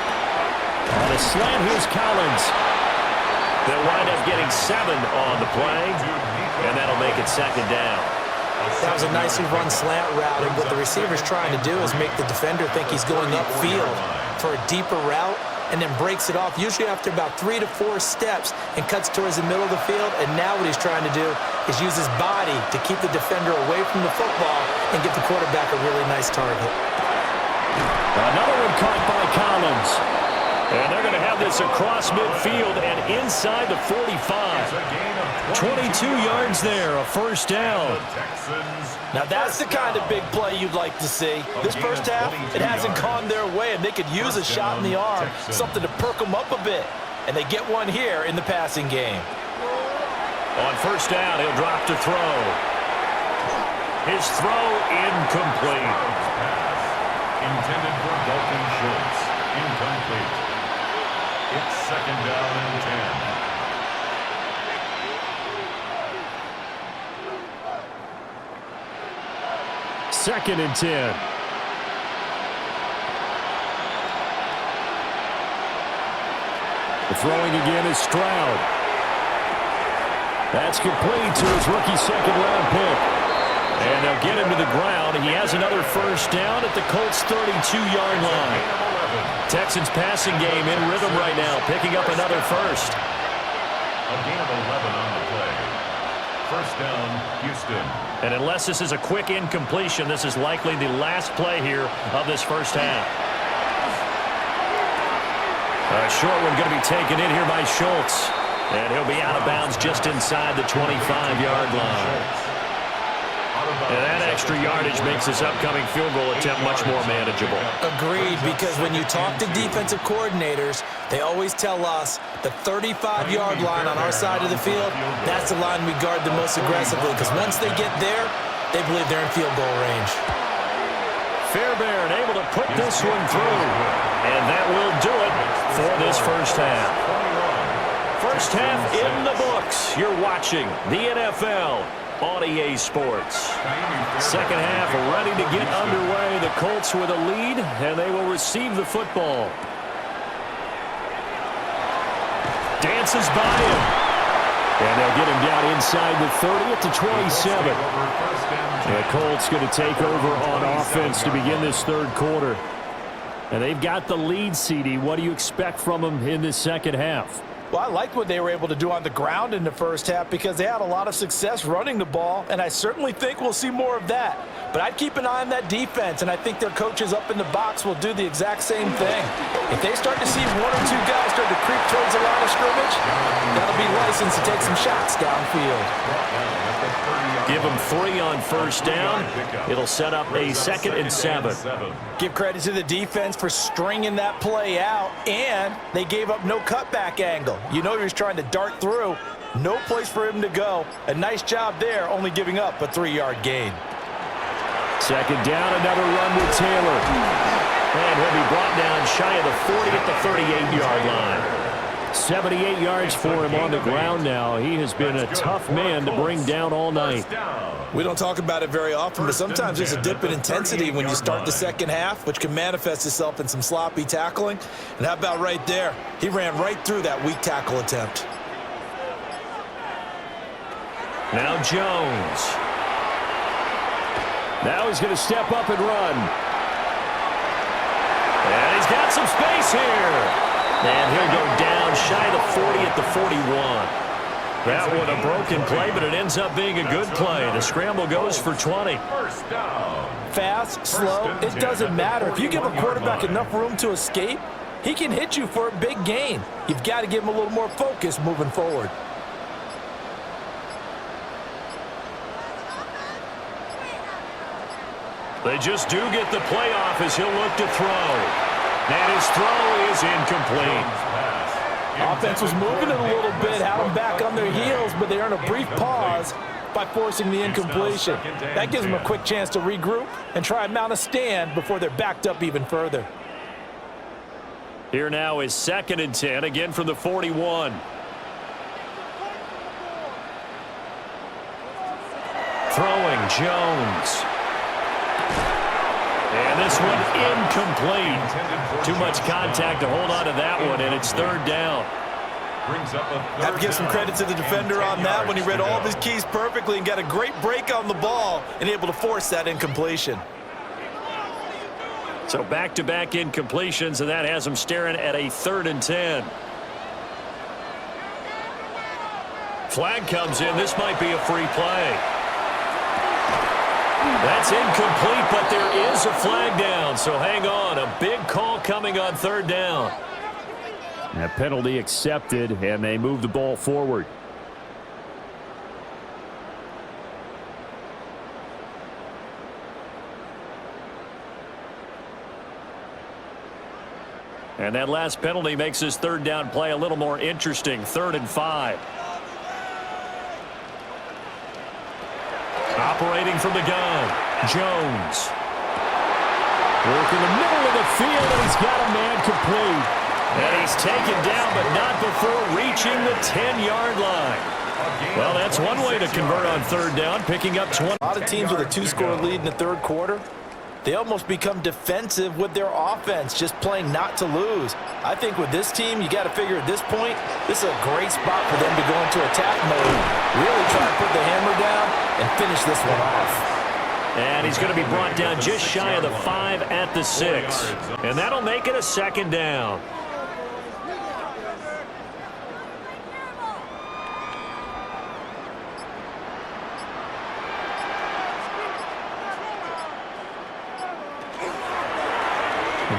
On a slant, here's Collins. They'll wind up getting 7 on the play, and that'll make it second down. That was a nicely run slant route, and what the receiver's trying to do is make the defender think he's going upfield for a deeper route, and then breaks it off, usually after about 3 to 4 steps, and cuts towards the middle of the field. And now what he's trying to do is use his body to keep the defender away from the football and give the quarterback a really nice target. Another one caught by Collins. And they're going to have this across midfield and inside the 45. 22 yards there, a first down. Now that's the kind of big play you'd like to see. This first half, it hasn't gone their way, and they could use a shot in the arm, something to perk them up a bit. And they get one here in the passing game. On first down, he'll drop to throw. His throw incomplete. Intended for Dalton Schultz. Incomplete. It's second down and 10. Second and 10. The throwing again is Stroud. That's complete to his rookie second-round pick. And they'll get him to the ground. He has another first down at the Colts' 32-yard line. Texans passing game in rhythm right now, picking up another first. A gain of 11 on the play. First down, Houston. And unless this is a quick incompletion, this is likely the last play here of this first half. A short one going to be taken in here by Schultz. And he'll be out of bounds just inside the 25-yard line. And that extra yardage makes this upcoming field goal attempt much more manageable. Agreed, because when you talk to defensive coordinators, they always tell us the 35-yard line on our side of the field, that's the line we guard the most aggressively, because once they get there, they believe they're in field goal range. Fairbairn able to put this one through. And that will do it for this first half. First half in the books. You're watching the NFL on EA Sports. Second half ready to get underway. The Colts with a lead, and they will receive the football. Dances by him. And they'll get him down inside the 30 at the 27. The Colts going to take over on offense to begin this third quarter. And they've got the lead, CD. What do you expect from them in this second half? Well, I liked what they were able to do on the ground in the first half because they had a lot of success running the ball, and I certainly think we'll see more of that. But I'd keep an eye on that defense, and I think their coaches up in the box will do the exact same thing. If they start to see 1 or 2 guys start to creep towards the line of scrimmage, that'll be licensed to take some shots downfield. Give them 3 on first down. It'll set up a 2nd and 7. Give credit to the defense for stringing that play out, and they gave up no cutback angle. You know he was trying to dart through. No place for him to go. A nice job there, only giving up a 3-yard gain. Second down, another run with Taylor. And he'll be brought down shy of the 40 at the 38-yard line. 78 yards for him on the ground now. He has been a tough man to bring down all night. We don't talk about it very often, but sometimes there's a dip in intensity when you start the second half, which can manifest itself in some sloppy tackling. And how about right there? He ran right through that weak tackle attempt. Now Jones. Now he's going to step up and run. And he's got some space here. And he'll go down shy of the 40 at the 41. That one a broken play, but it ends up being a good play. The scramble goes for 20. Fast, slow, it doesn't matter. If you give a quarterback enough room to escape, he can hit you for a big gain. You've got to give him a little more focus moving forward. They just do get the playoff as he'll look to throw. And his throw is incomplete. Offense was moving it a little bit, had them back on their heels, but they earned a brief pause by forcing the incompletion. That gives them a quick chance to regroup and try and mount a stand before they're backed up even further. Here now is 2nd and 10, again from the 41. Throwing, Jones. And this one incomplete. Too much contact to hold on to that one, and it's 3rd down. Have to give some credit to the defender on that when he read all of his keys perfectly and got a great break on the ball and able to force that incompletion. So back-to-back incompletions, and that has them staring at a 3rd and 10. Flag comes in. This might be a free play. That's incomplete, but there is a flag down, so hang on. A big call coming on 3rd down. That penalty accepted, and they move the ball forward. And that last penalty makes this 3rd down play a little more interesting. 3rd and 5. Operating from the gun, Jones. Work in the middle of the field, and he's got a man complete. And he's taken down, but not before reaching the 10-yard line. Well, that's one way to convert on 3rd down, picking up 20. A lot of teams with a 2-score lead in the 3rd quarter, they almost become defensive with their offense, just playing not to lose. I think with this team, you got to figure at this point, this is a great spot for them to go into attack mode, really try to put the hammer down and finish this one off. And he's going to be brought down just shy of the 5 at the 6. And that'll make it a 2nd down.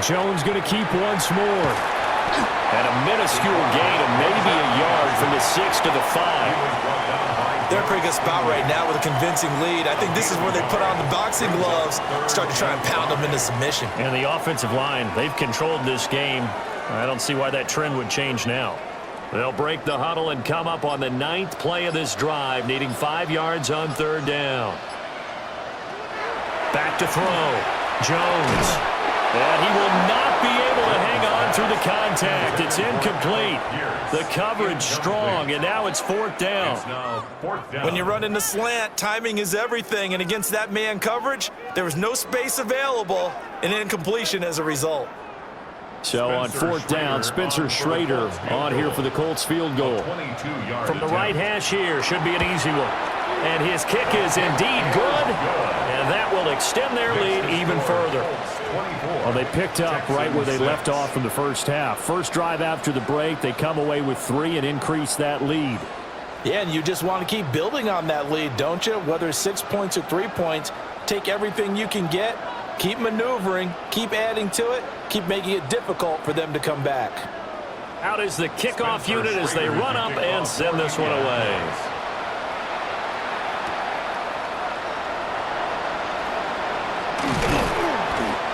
Jones going to keep once more. And a minuscule gain of maybe a yard from the 6 to the 5. They're in a pretty good spot right now with a convincing lead. I think this is where they put on the boxing gloves, start to try and pound them into submission. And the offensive line, they've controlled this game. I don't see why that trend would change now. They'll break the huddle and come up on the 9th play of this drive, needing 5 yards on 3rd down. Back to throw. Jones. And he will not be able to hang on through the contact. It's incomplete. The coverage strong, and now it's 4th down. When you run in the slant, timing is everything, and against that man coverage, there was no space available, and incompletion as a result. So on 4th down, Spencer Schrader on here for the Colts field goal. From the right hash here, should be an easy one. And his kick is indeed good, and that will extend their lead even further. Well, they picked up right where they left off from the first half. First drive after the break, they come away with 3 and increase that lead. Yeah, and you just want to keep building on that lead, don't you? Whether it's 6 points or 3 points, take everything you can get, keep maneuvering, keep adding to it, keep making it difficult for them to come back. Out is the kickoff unit as they run up and send this one away.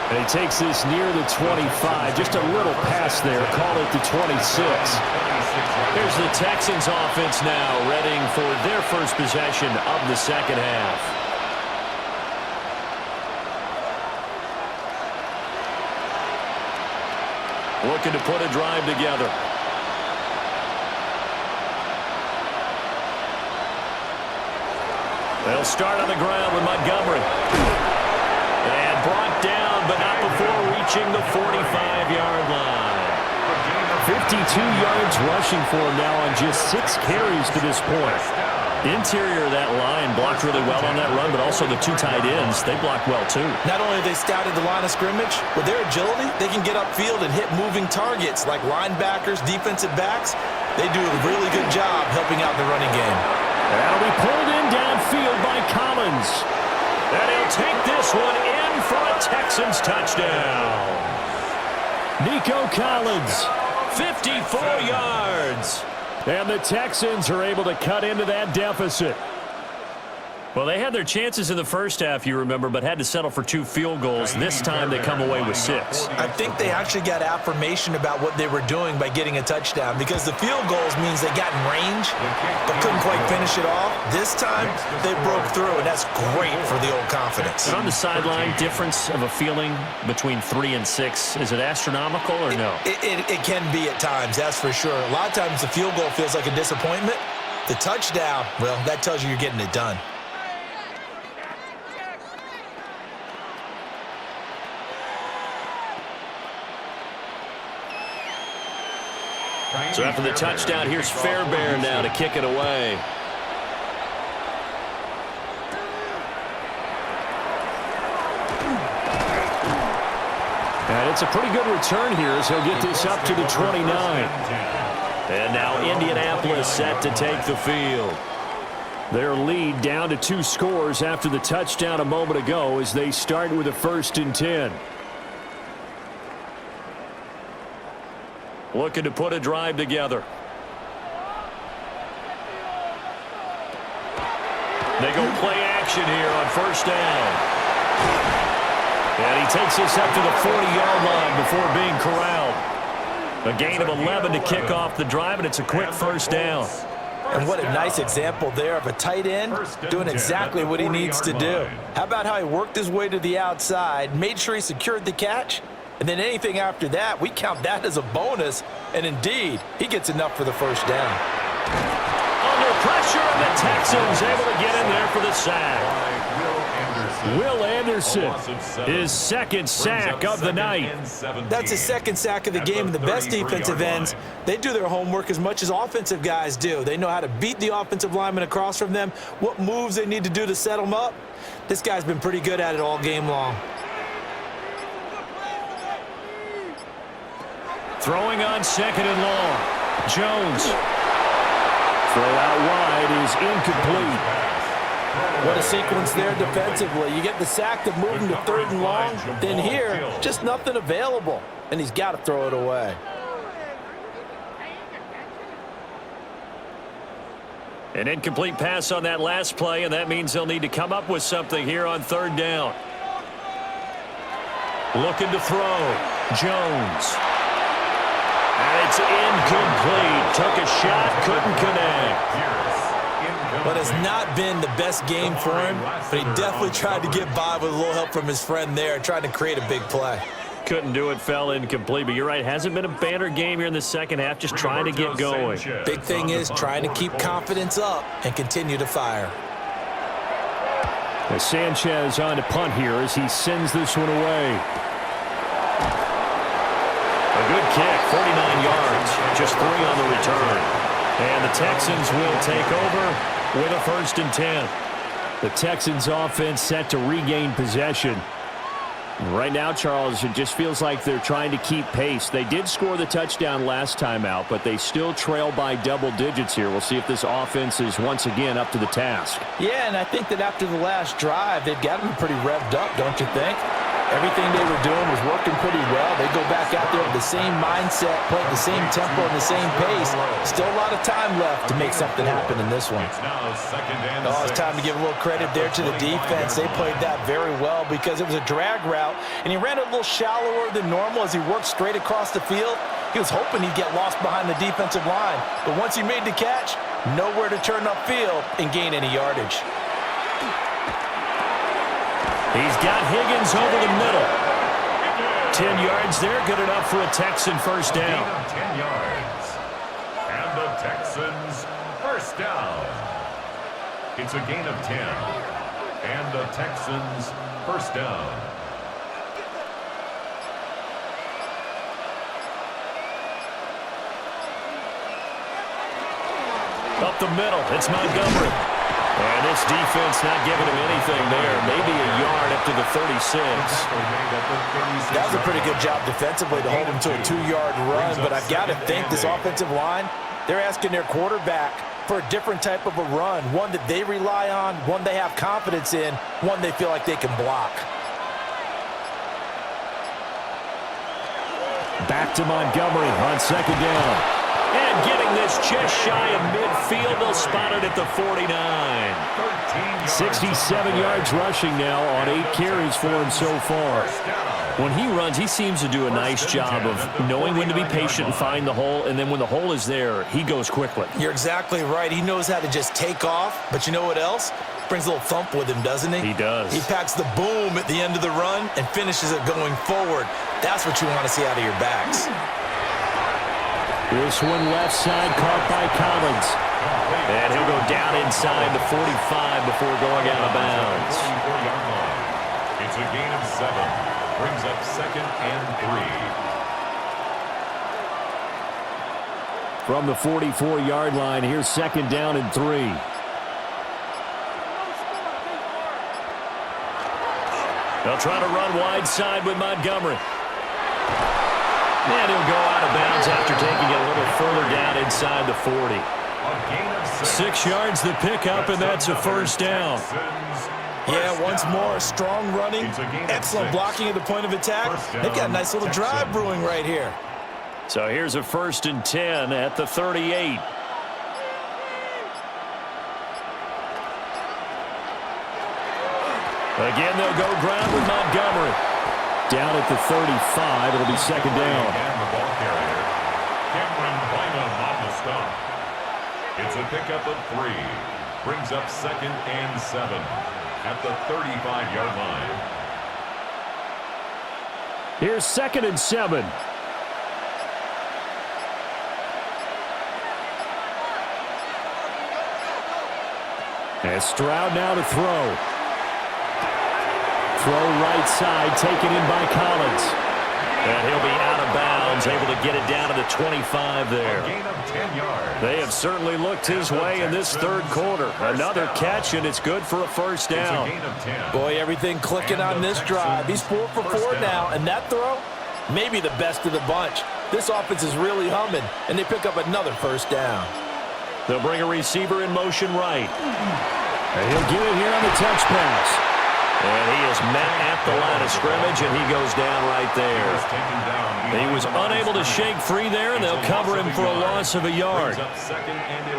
And he takes this near the 25. Just a little pass there. Call it the 26. Here's the Texans offense now, readying for their first possession of the 2nd half. Looking to put a drive together. They'll start on the ground with Montgomery. And brought down, but not before reaching the 45-yard line. 52 yards rushing for him now on just 6 carries to this point. Interior of that line blocked really well on that run, but also the 2 tight ends, they blocked well too. Not only have they scouted the line of scrimmage, with their agility, they can get upfield and hit moving targets like linebackers, defensive backs. They do a really good job helping out the running game. That'll be pulled in downfield by Collins. And he'll take this one in for a Texans touchdown. Nico Collins, 54 yards. and the Texans are able to cut into that deficit. Well, they had their chances in the first half, you remember, but had to settle for 2 field goals. This time they come away with 6. I think they actually got affirmation about what they were doing by getting a touchdown, because the field goals means they got in range but couldn't quite finish it off. This time they broke through, and that's great for the old confidence. And on the sideline, difference of a feeling between 3 and 6, is it astronomical or no? It can be at times, that's for sure. A lot of times the field goal feels like a disappointment. The touchdown, well, that tells you you're getting it done. So after the touchdown, here's Fairbairn now to kick it away. And it's a pretty good return here as he'll get this up to the 29. And now Indianapolis set to take the field. Their lead down to 2 scores after the touchdown a moment ago as they start with a 1st and 10. Looking to put a drive together. They go play action here on 1st down. And he takes this up to the 40-yard line before being corralled. A gain of 11 to kick off the drive, and it's a quick 1st down. And what a nice example there of a tight end doing exactly what he needs to do. How about how he worked his way to the outside, made sure he secured the catch, and then anything after that, we count that as a bonus. And indeed, he gets enough for the 1st down. Under pressure, and the Texans able to get in there for the sack. Will Anderson, his 2nd sack of the night. That's his 2nd sack of the game, and the best defensive ends, they do their homework as much as offensive guys do. They know how to beat the offensive lineman across from them, what moves they need to do to set them up. This guy's been pretty good at it all game long. Throwing on 2nd and long. Jones. Throw out wide is incomplete. What a sequence there defensively. You get the sack to move him to 3rd and long. Then here, just nothing available. And he's got to throw it away. An incomplete pass on that last play, and that means they'll need to come up with something here on 3rd down. Looking to throw. Jones. And it's incomplete. Took a shot, couldn't connect. But it's not been the best game for him, but he definitely tried to get by with a little help from his friend there, trying to create a big play. Couldn't do it, fell incomplete, but you're right, hasn't been a banner game here in the 2nd half, just trying to get going. Big thing is trying to keep confidence up and continue to fire. As Sanchez on to punt here as he sends this one away. A good kick, 49 yards, just 3 on the return. And the Texans will take over with a 1st and 10. The Texans offense set to regain possession. Right now, Charles, it just feels like they're trying to keep pace. They did score the touchdown last time out, but they still trail by double digits here. We'll see if this offense is once again up to the task. Yeah, and I think that after the last drive, they've got to be pretty revved up, don't you think? Everything they were doing was working pretty well. They go back out there with the same mindset, playing the same tempo and the same pace. Still a lot of time left to make something happen in this one. It's time to give a little credit there to the defense. They played that very well because it was a drag route, and he ran a little shallower than normal as he worked straight across the field. He was hoping he'd get lost behind the defensive line, but once he made the catch, nowhere to turn upfield and gain any yardage. He's got Higgins over the middle. 10 yards there, good enough for a Texan 1st down. 10 yards. And the Texans 1st down. It's a gain of 10. And the Texans 1st down. Up the middle, it's Montgomery. And this defense not giving him anything there. Maybe a yard up to the 36. That was a pretty good job defensively to hold him to a 2-yard run, but I've got to think this offensive line, they're asking their quarterback for a different type of a run, one that they rely on, one they have confidence in, one they feel like they can block. Back to Montgomery on second down. And getting this just shy of midfield, they'll spot it at the 49. 67 yards rushing now on 8 carries for him so far. When he runs, he seems to do a nice job of knowing when to be patient and find the hole, and then when the hole is there, he goes quickly. You're exactly right. He knows how to just take off, but you know what else? Brings a little thump with him, doesn't he? He does. He packs the boom at the end of the run and finishes it going forward. That's what you want to see out of your backs. This one left side caught by Clemons. And he'll go down inside the 45 before going out of bounds. It's a gain of 7. Brings up 2nd and 3. From the 44-yard line, here's 2nd down and 3. They'll try to run wide side with Montgomery. And he'll go out of bounds after taking it a little further down inside the 40. 6 yards the pickup, and that's a first down. Yeah, once more, strong running, excellent blocking at the point of attack. They've got a nice little drive brewing right here. So here's a 1st and 10 at the 38. Again, they'll go ground with Montgomery. Down at the 35, it'll be 2nd down. And the ball carrier, Cameron Bynum on the stop. It's a pickup of 3. Brings up 2nd and 7 at the 35-yard line. Here's 2nd and 7. And Stroud now to throw. Throw right side, taken in by Collins. And he'll be out of bounds, able to get it down to the 25 there. A gain of 10 yards. They have certainly looked his way in this 3rd quarter. Another catch, and it's good for a first down. It's a gain of 10. Boy, everything clicking on this drive. He's 4 for 4 now, and that throw, maybe the best of the bunch. This offense is really humming, and they pick up another first down. They'll bring a receiver in motion right. And he'll get it here on the touch pass. And he is met at the line of scrimmage, and he goes down right there. He was unable to shake free there, and they'll cover him for a loss of a yard.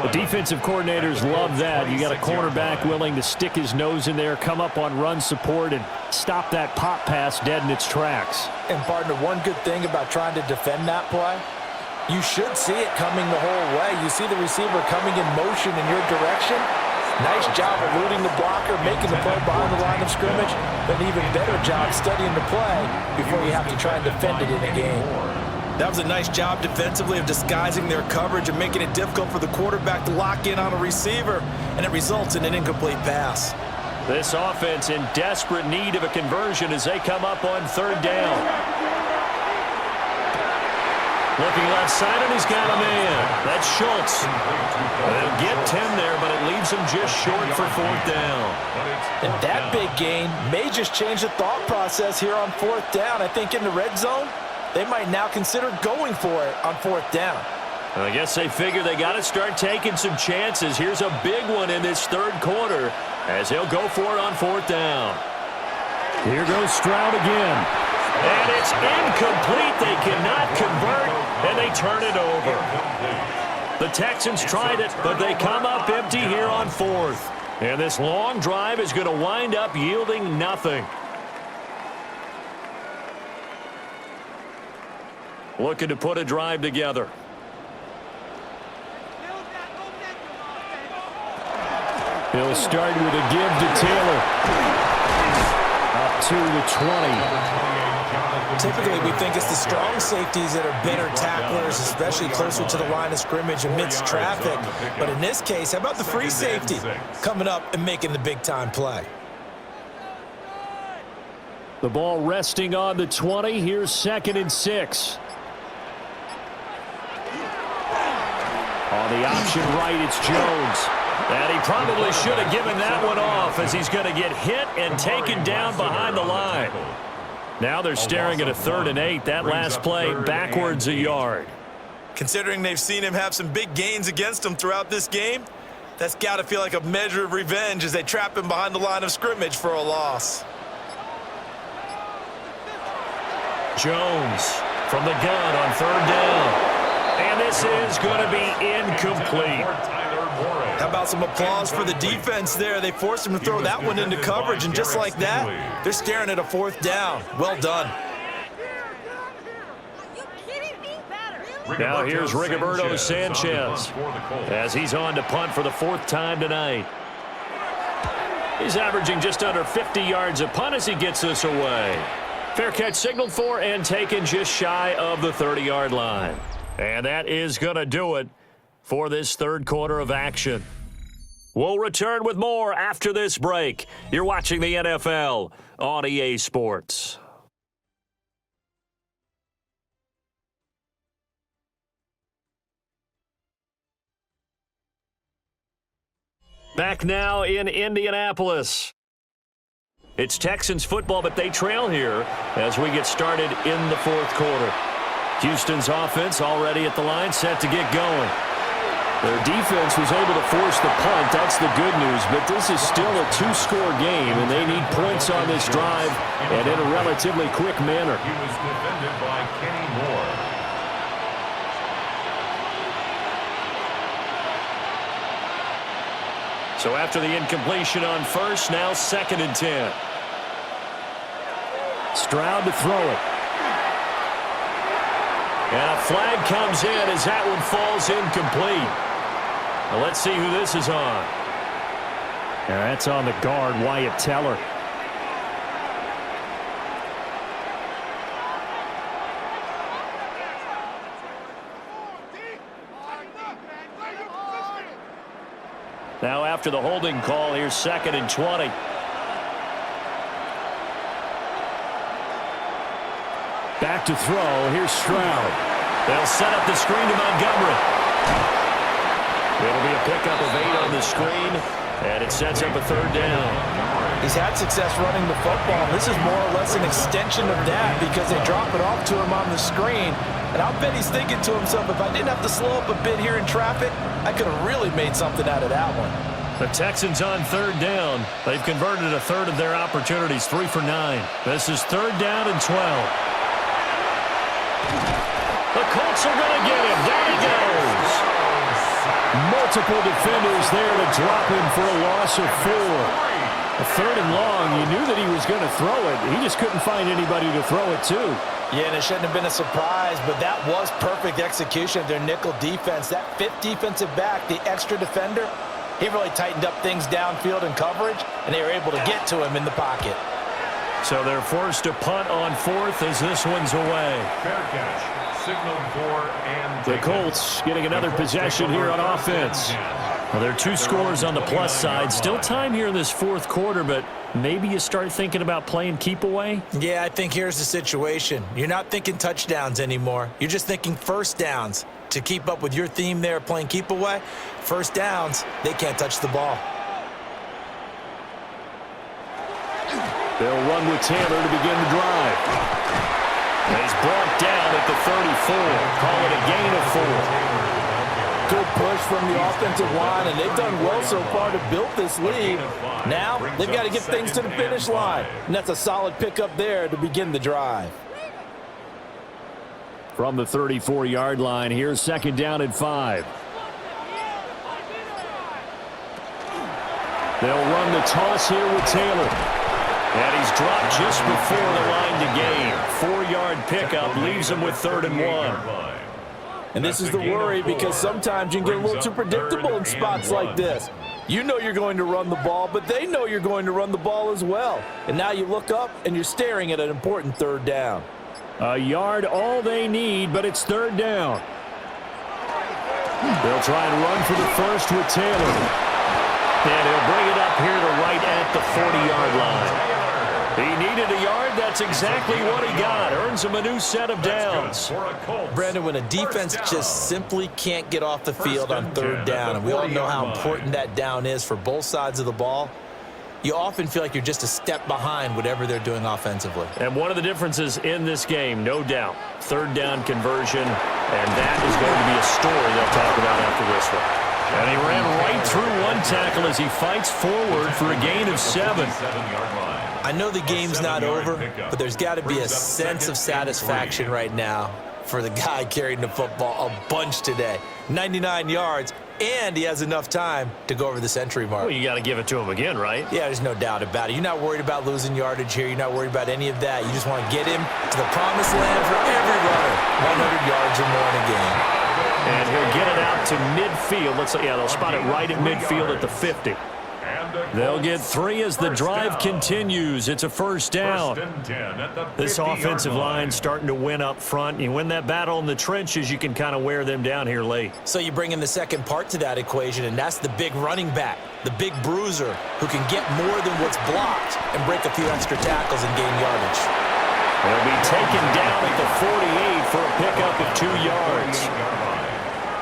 The defensive coordinators love that. You got a cornerback willing to stick his nose in there, come up on run support, and stop that pop pass dead in its tracks. And, partner, one good thing about trying to defend that play, you should see it coming the whole way. You see the receiver coming in motion in your direction. Nice job eluding the blocker, making the play behind the line of scrimmage, but an even better job studying the play before you have to try and defend it in a game. That was a nice job defensively of disguising their coverage and making it difficult for the quarterback to lock in on a receiver, and it results in an incomplete pass. This offense in desperate need of a conversion as they come up on 3rd down. Looking left side, and he's got a man. That's Schultz. They'll get 10 there, but it leaves him just short for 4th down. And that big gain may just change the thought process here on 4th down. I think in the red zone, they might now consider going for it on 4th down. I guess they figure they got to start taking some chances. Here's a big one in this 3rd quarter as he'll go for it on 4th down. Here goes Stroud again. And it's incomplete. They cannot convert, and they turn it over. The Texans tried it, but they come up empty here on 4th. And this long drive is going to wind up yielding nothing. Looking to put a drive together. He'll start with a give to Taylor. Up to the 20. Typically, we think it's the strong safeties that are better tacklers, especially closer to the line of scrimmage amidst traffic. But in this case, how about the free safety coming up and making the big-time play? The ball resting on the 20. Here's 2nd and 6. On the option right, it's Jones. And he probably should have given that one off as he's going to get hit and taken down behind the line. Now they're staring at a 3rd and 8. That last play backwards a yard. Considering they've seen him have some big gains against them throughout this game, that's got to feel like a measure of revenge as they trap him behind the line of scrimmage for a loss. Jones from the gun on 3rd down. And this is going to be incomplete. How about some applause for the defense there? They forced him to throw that one into coverage, and just like that, they're staring at a 4th down. Well done. Now here's Rigoberto Sanchez as he's on to punt for the 4th time tonight. He's averaging just under 50 yards a punt as he gets this away. Fair catch signaled for and taken just shy of the 30-yard line. And that is going to do it for this 3rd quarter of action. We'll return with more after this break. You're watching the NFL on EA Sports. Back now in Indianapolis. It's Texans football, but they trail here as we get started in the 4th quarter. Houston's offense already at the line, set to get going. Their defense was able to force the punt. That's the good news, but this is still a 2-score game, and they need points on this drive and in a relatively quick manner. He was defended by Kenny Moore. So after the incompletion on 1st, now 2nd and 10. Stroud to throw it. And a flag comes in as that one falls incomplete. Now let's see who this is on. And that's on the guard, Wyatt Teller. Now after the holding call, here's 2nd and 20. Back to throw. Here's Stroud. They'll set up the screen to Montgomery. It'll be a pickup of 8 on the screen, and it sets up a 3rd down. He's had success running the football. This is more or less an extension of that because they drop it off to him on the screen. And I'll bet he's thinking to himself, if I didn't have to slow up a bit here in traffic, I could have really made something out of that one. The Texans on 3rd down. They've converted a 1/3 of their opportunities, 3 for 9. This is 3rd down and 12. The Colts are going to get him. Down he goes. Multiple defenders there to drop him for a loss of 4. A 3rd and long. You knew that he was going to throw it. He just couldn't find anybody to throw it to. Yeah, and it shouldn't have been a surprise, but that was perfect execution of their nickel defense. That 5th defensive back, the extra defender, he really tightened up things downfield in coverage, and they were able to get to him in the pocket. So they're forced to punt on 4th as this one's away. Fair catch. Signaled for and The Colts getting another possession here on offense. Well, there are 2 scores on the plus side. Still time here in this 4th quarter, but maybe you start thinking about playing keep away? Yeah, I think here's the situation. You're not thinking touchdowns anymore. You're just thinking 1st downs. To keep up with your theme there, playing keep away, 1st downs, they can't touch the ball. They'll run with Taylor to begin the drive. He's brought down at the 34. Call it a gain of 4. Good push from the offensive line, and they've done well so far to build this lead. Now they've got to get things to the finish line, and that's a solid pickup there to begin the drive. From the 34-yard line, here's 2nd down and 5. They'll run the toss here with Taylor. And he's dropped just before the line to gain. 4-yard pickup leaves him with 3rd and 1. And this is the worry because sometimes you can get a little too predictable in spots like this. You know you're going to run the ball, but they know you're going to run the ball as well. And now you look up and you're staring at an important 3rd down. A yard all they need, but it's 3rd down. They'll try and run for the 1st with Taylor. And he'll bring it up here to right at the 40-yard line. He needed a yard. That's exactly what he got. Earns him a new set of downs. Brandon, when a defense just simply can't get off the field on third down, and we all know how important that down is for both sides of the ball, you often feel like you're just a step behind whatever they're doing offensively. And one of the differences in this game, no doubt, third down conversion, and that is going to be a story they'll talk about after this one. And he ran right through one tackle as he fights forward for a gain of 7. I know the game's not over, but there's got to be a sense of satisfaction right now for the guy carrying the football a bunch today. 99 yards, and he has enough time to go over the century mark. Well, you got to give it to him again, right? Yeah, there's no doubt about it. You're not worried about losing yardage here. You're not worried about any of that. You just want to get him to the promised land for every runner. 100 yards or more in a game. And he'll get it out to midfield. Let's say, yeah, they'll spot it right at midfield at the 50. They'll get 3 as the drive continues. It's a first down. This offensive line starting to win up front. You win that battle in the trenches, you can kind of wear them down here late. So you bring in the second part to that equation, and that's the big running back, the big bruiser, who can get more than what's blocked and break a few extra tackles and gain yardage. They'll be taken down at the 48 for a pickup of 2 yards.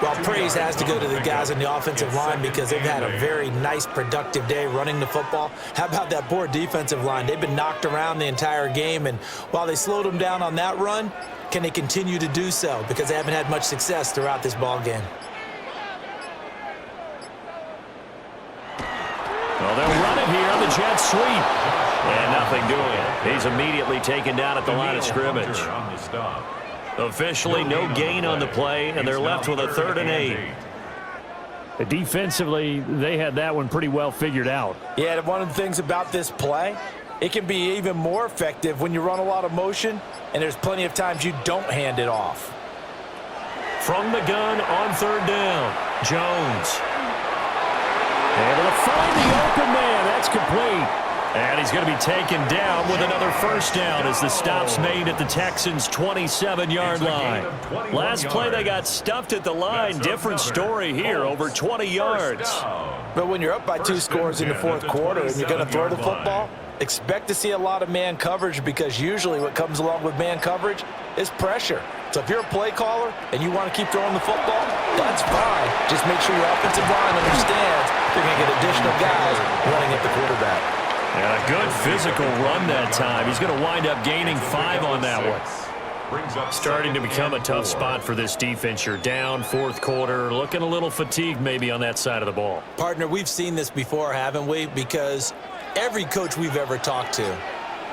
Well, praise has to go to the guys on the offensive line because they've had a very nice, productive day running the football. How about that poor defensive line? They've been knocked around the entire game, and while they slowed them down on that run, can they continue to do so? Because they haven't had much success throughout this ball game. Well, they'll run it here on the jet sweep. And nothing doing. He's immediately taken down at the line of scrimmage. Officially, no gain on the play, and they're left with a 3rd and 8. Defensively, they had that one pretty well figured out. Yeah, one of the things about this play, it can be even more effective when you run a lot of motion, and there's plenty of times you don't hand it off. From the gun on 3rd down, Jones. Able to find the open man. That's complete. And he's going to be taken down with another first down as the stop's made at the Texans' 27-yard line. Last play, they got stuffed at the line. Different story here, over 20 yards. But when you're up by 2 scores in the 4th quarter and you're going to throw the football, expect to see a lot of man coverage because usually what comes along with man coverage is pressure. So if you're a play caller and you want to keep throwing the football, that's fine. Just make sure your offensive line understands they're going to get additional guys running at the quarterback. And a good physical run that time. He's going to wind up gaining 5 on that one. Starting to become a tough spot for this defense. You're down 4th quarter, looking a little fatigued maybe on that side of the ball. Partner, we've seen this before, haven't we? Because every coach we've ever talked to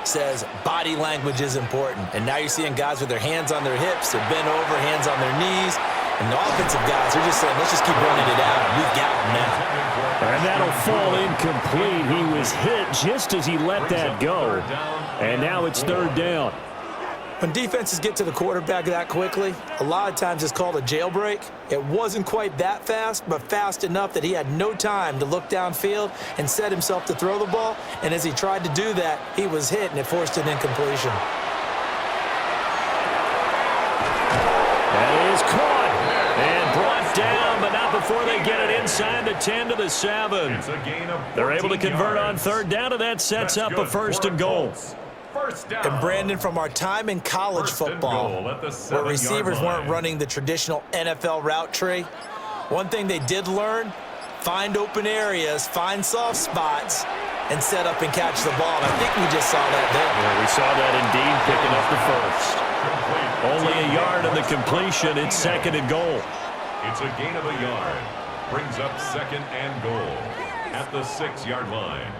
says body language is important. And now you're seeing guys with their hands on their hips, they're bent over, hands on their knees. And the offensive guys are just saying, let's just keep running it out. We've got them now. And that'll fall incomplete. He was hit just as he let that go. And now it's 3rd down. When defenses get to the quarterback that quickly, a lot of times it's called a jailbreak. It wasn't quite that fast, but fast enough that he had no time to look downfield and set himself to throw the ball. And as he tried to do that, he was hit, and it forced an incompletion. That is caught. And brought down, but not before they get it inside the 10 to the 7. They're able to convert on 3rd down, and that sets up a 1st and goal. And Brandon, from our time in college football, where receivers weren't running the traditional NFL route tree, one thing they did learn, find open areas, find soft spots, and set up and catch the ball. And I think we just saw that there. Yeah, we saw that indeed, picking up the 1st. Only a yard in the completion. It's 2nd and goal. It's a gain of a yard. Brings up 2nd and goal at the 6-yard line.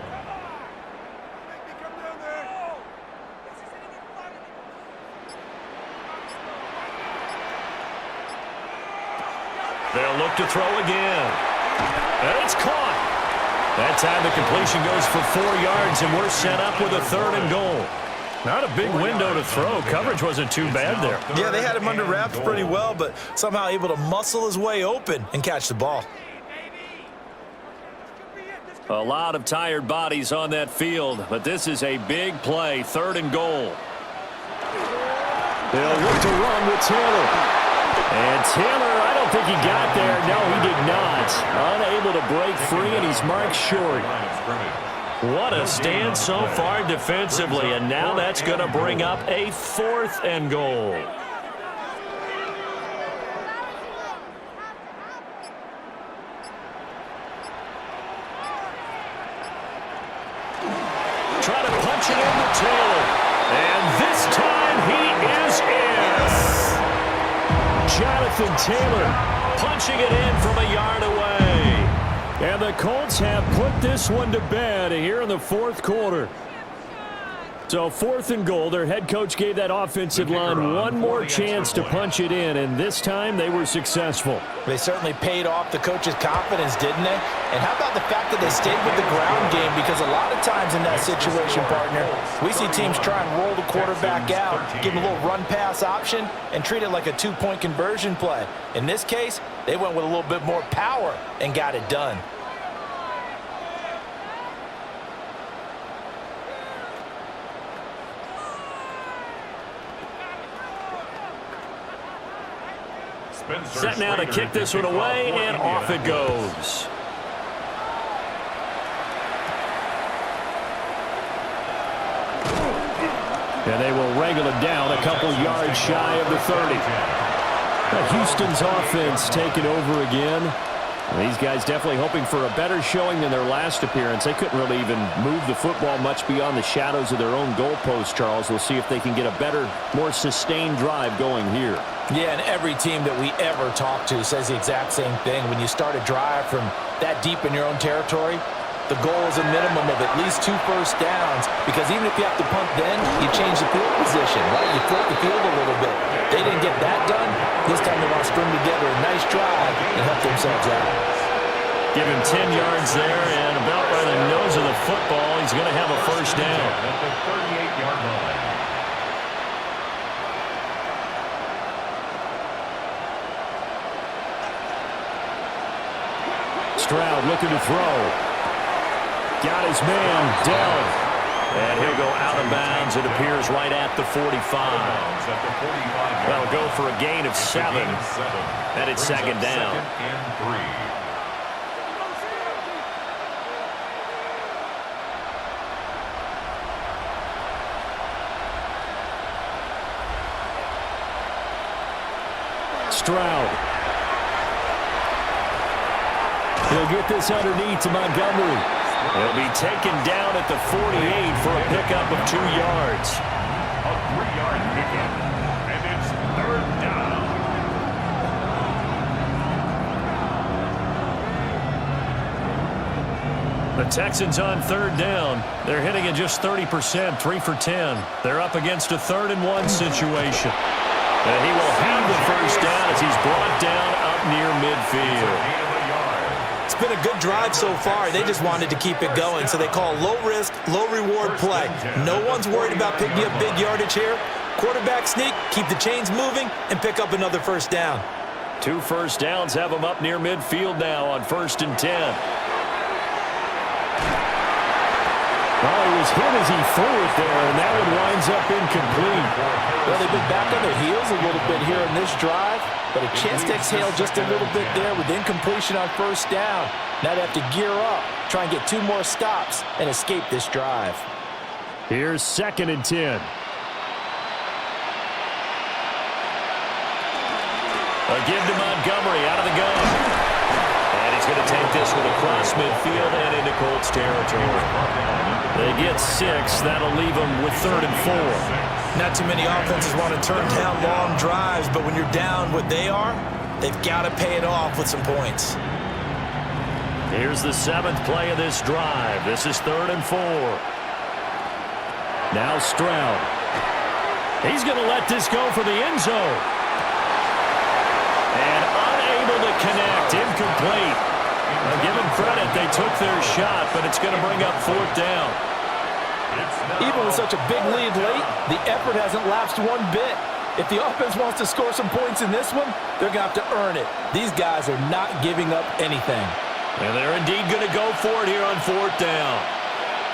They'll look to throw again. And it's caught. That time the completion goes for 4 yards, and we're set up with a 3rd and goal. Not a big window to throw. Coverage wasn't too bad there. Yeah, they had him under wraps pretty well, but somehow able to muscle his way open and catch the ball. A lot of tired bodies on that field, but this is a big play, 3rd and goal. They'll look to run with Taylor. And Taylor, I don't think he got there. No, he did not. Unable to break free, and he's marked short. What a stand so far defensively, and now that's going to bring up a 4th and goal. Try to punch it into Taylor, and this time he is in. Jonathan Taylor punching it in from a yard away. And the Colts have put this one to bed here in the 4th quarter. So 4th and goal. Their head coach gave that offensive line one more chance to punch it in, and this time they were successful. They certainly paid off the coach's confidence, didn't they? And how about the fact that they stayed with the ground game? Because a lot of times in that situation, partner, we see teams try and roll the quarterback out, give him a little run-pass option, and treat it like a 2-point conversion play. In this case, they went with a little bit more power and got it done. Set now to kick this one away, and off it goes. And they will wrangle it down a couple yards shy of the 30. Houston's offense taking over again. These guys definitely hoping for a better showing than their last appearance. They couldn't really even move the football much beyond the shadows of their own goalpost, Charles. We'll see if they can get a better, more sustained drive going here. Yeah, and every team that we ever talk to says the exact same thing. When you start a drive from that deep in your own territory, the goal is a minimum of at least 2 first downs, because even if you have to punt then, you change the field position, right? You flip the field a little bit. They didn't get that done. This time they want to string together a nice drive and help themselves out. Give him 10 yards there, and about by the nose of the football, he's going to have a first down. At the 38-yard line. Stroud looking to throw. Got his man, Dell. And he'll go out of bounds. It appears right at the 45. That'll go for a gain of 7. And it's 2nd down. 2nd and 3. Stroud. He'll get this underneath to Montgomery. He'll be taken down at the 48 for a pickup of 2 yards. A 3-yard pickup, and it's 3rd down. The Texans on 3rd down. They're hitting at just 30%, 3 for 10. They're up against a 3rd and 1 situation. And he will have the first down as he's brought down up near midfield. It's been a good drive so far. They just wanted to keep it going, so they call low-risk, low-reward play. No one's worried about picking up big yardage here. Quarterback sneak, keep the chains moving, and pick up another first down. 2 first downs have him up near midfield now on 1st and 10. Well, he was hit as he threw it there, and that one winds up incomplete. Well, they've been back on their heels a little bit here in this drive, but a chance to exhale just a little bit there with incompletion on 1st down. Now they have to gear up, try and get 2 more stops, and escape this drive. Here's 2nd and 10. A give to Montgomery out of the gun. And he's going to take this one across midfield and into Colts territory. They get 6. That'll leave them with 3rd and 4. Not too many offenses want to turn down long drives, but when you're down what they are, they've got to pay it off with some points. Here's the 7th play of this drive. This is 3rd and 4. Now Stroud. He's going to let this go for the end zone. And unable to connect. Incomplete. I'll give them credit. They took their shot, but it's going to bring up 4th down. Even with such a big lead late, the effort hasn't lapsed one bit. If the offense wants to score some points in this one, they're going to have to earn it. These guys are not giving up anything. And they're indeed going to go for it here on 4th down.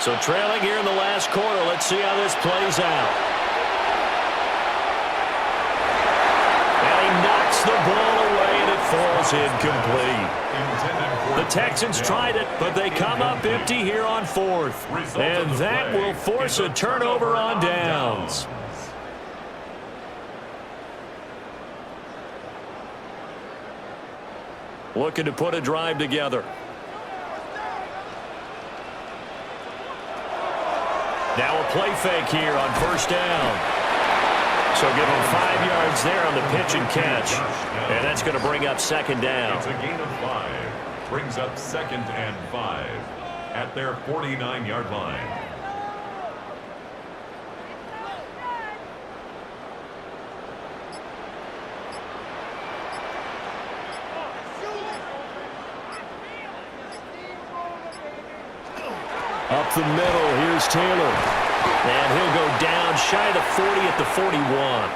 So trailing here in the last quarter, let's see how this plays out. And he knocks the ball away, and it falls is incomplete. The Texans tried it, but they come up empty here on fourth. And that will force a turnover on downs. Looking to put a drive together. Now a play fake here on first down. So give him 5 yards there on the pitch and catch. And that's going to bring up second down. It's a gain of 5. Brings up 2nd and 5 at their 49-yard line. Up the middle, here's Taylor. And he'll go down shy of the 40 at the 41.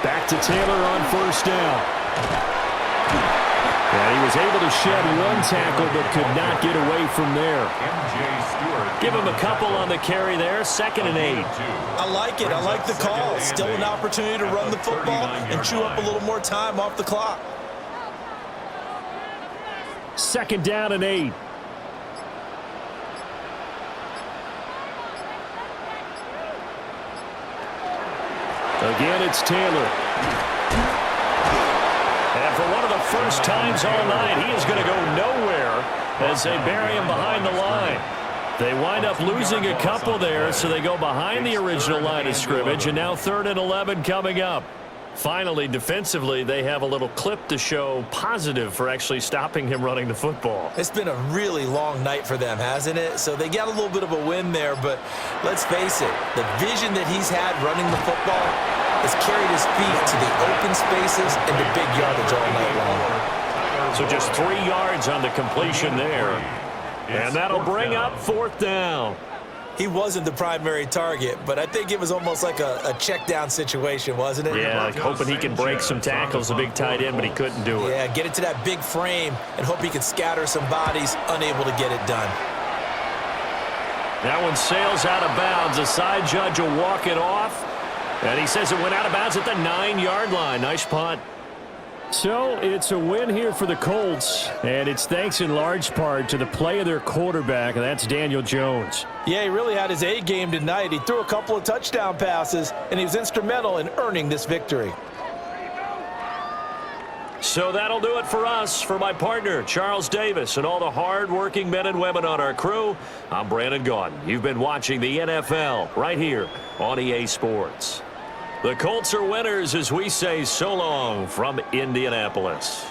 Back to Taylor on first down. And he was able to shed one tackle but could not get away from there. Give him a couple on the carry there. 2nd and 8. I like it. I like the call. Still an opportunity to run the football and chew up a little more time off the clock. 2nd down and 8. Again, it's Taylor. And for one of the first times all night, he is going to go nowhere as they bury him behind the line. They wind up losing a couple there, so they go behind the original line of scrimmage, and now 3rd and 11 coming up. Finally, defensively, they have a little clip to show positive for actually stopping him running the football. It's been a really long night for them, hasn't it? So they got a little bit of a win there, but let's face it, the vision that he's had running the football has carried his feet to the open spaces and the big yardage all night long. So just 3 yards on the completion there. And that'll bring up 4th down. He wasn't the primary target, but I think it was almost like a check down situation, wasn't it? Yeah, like hoping he can break some tackles, a big tight end, but he couldn't do it. Yeah, get it to that big frame and hope he can scatter some bodies, unable to get it done. That one sails out of bounds. The side judge will walk it off. And he says it went out of bounds at the 9-yard line. Nice punt. So it's a win here for the Colts, and it's thanks in large part to the play of their quarterback, and that's Daniel Jones. Yeah, he really had his A game tonight. He threw a couple of touchdown passes, and he was instrumental in earning this victory. So that'll do it for us. For my partner, Charles Davis, and all the hard-working men and women on our crew, I'm Brandon Gaudin. You've been watching the NFL right here on EA Sports. The Colts are winners as we say so long from Indianapolis.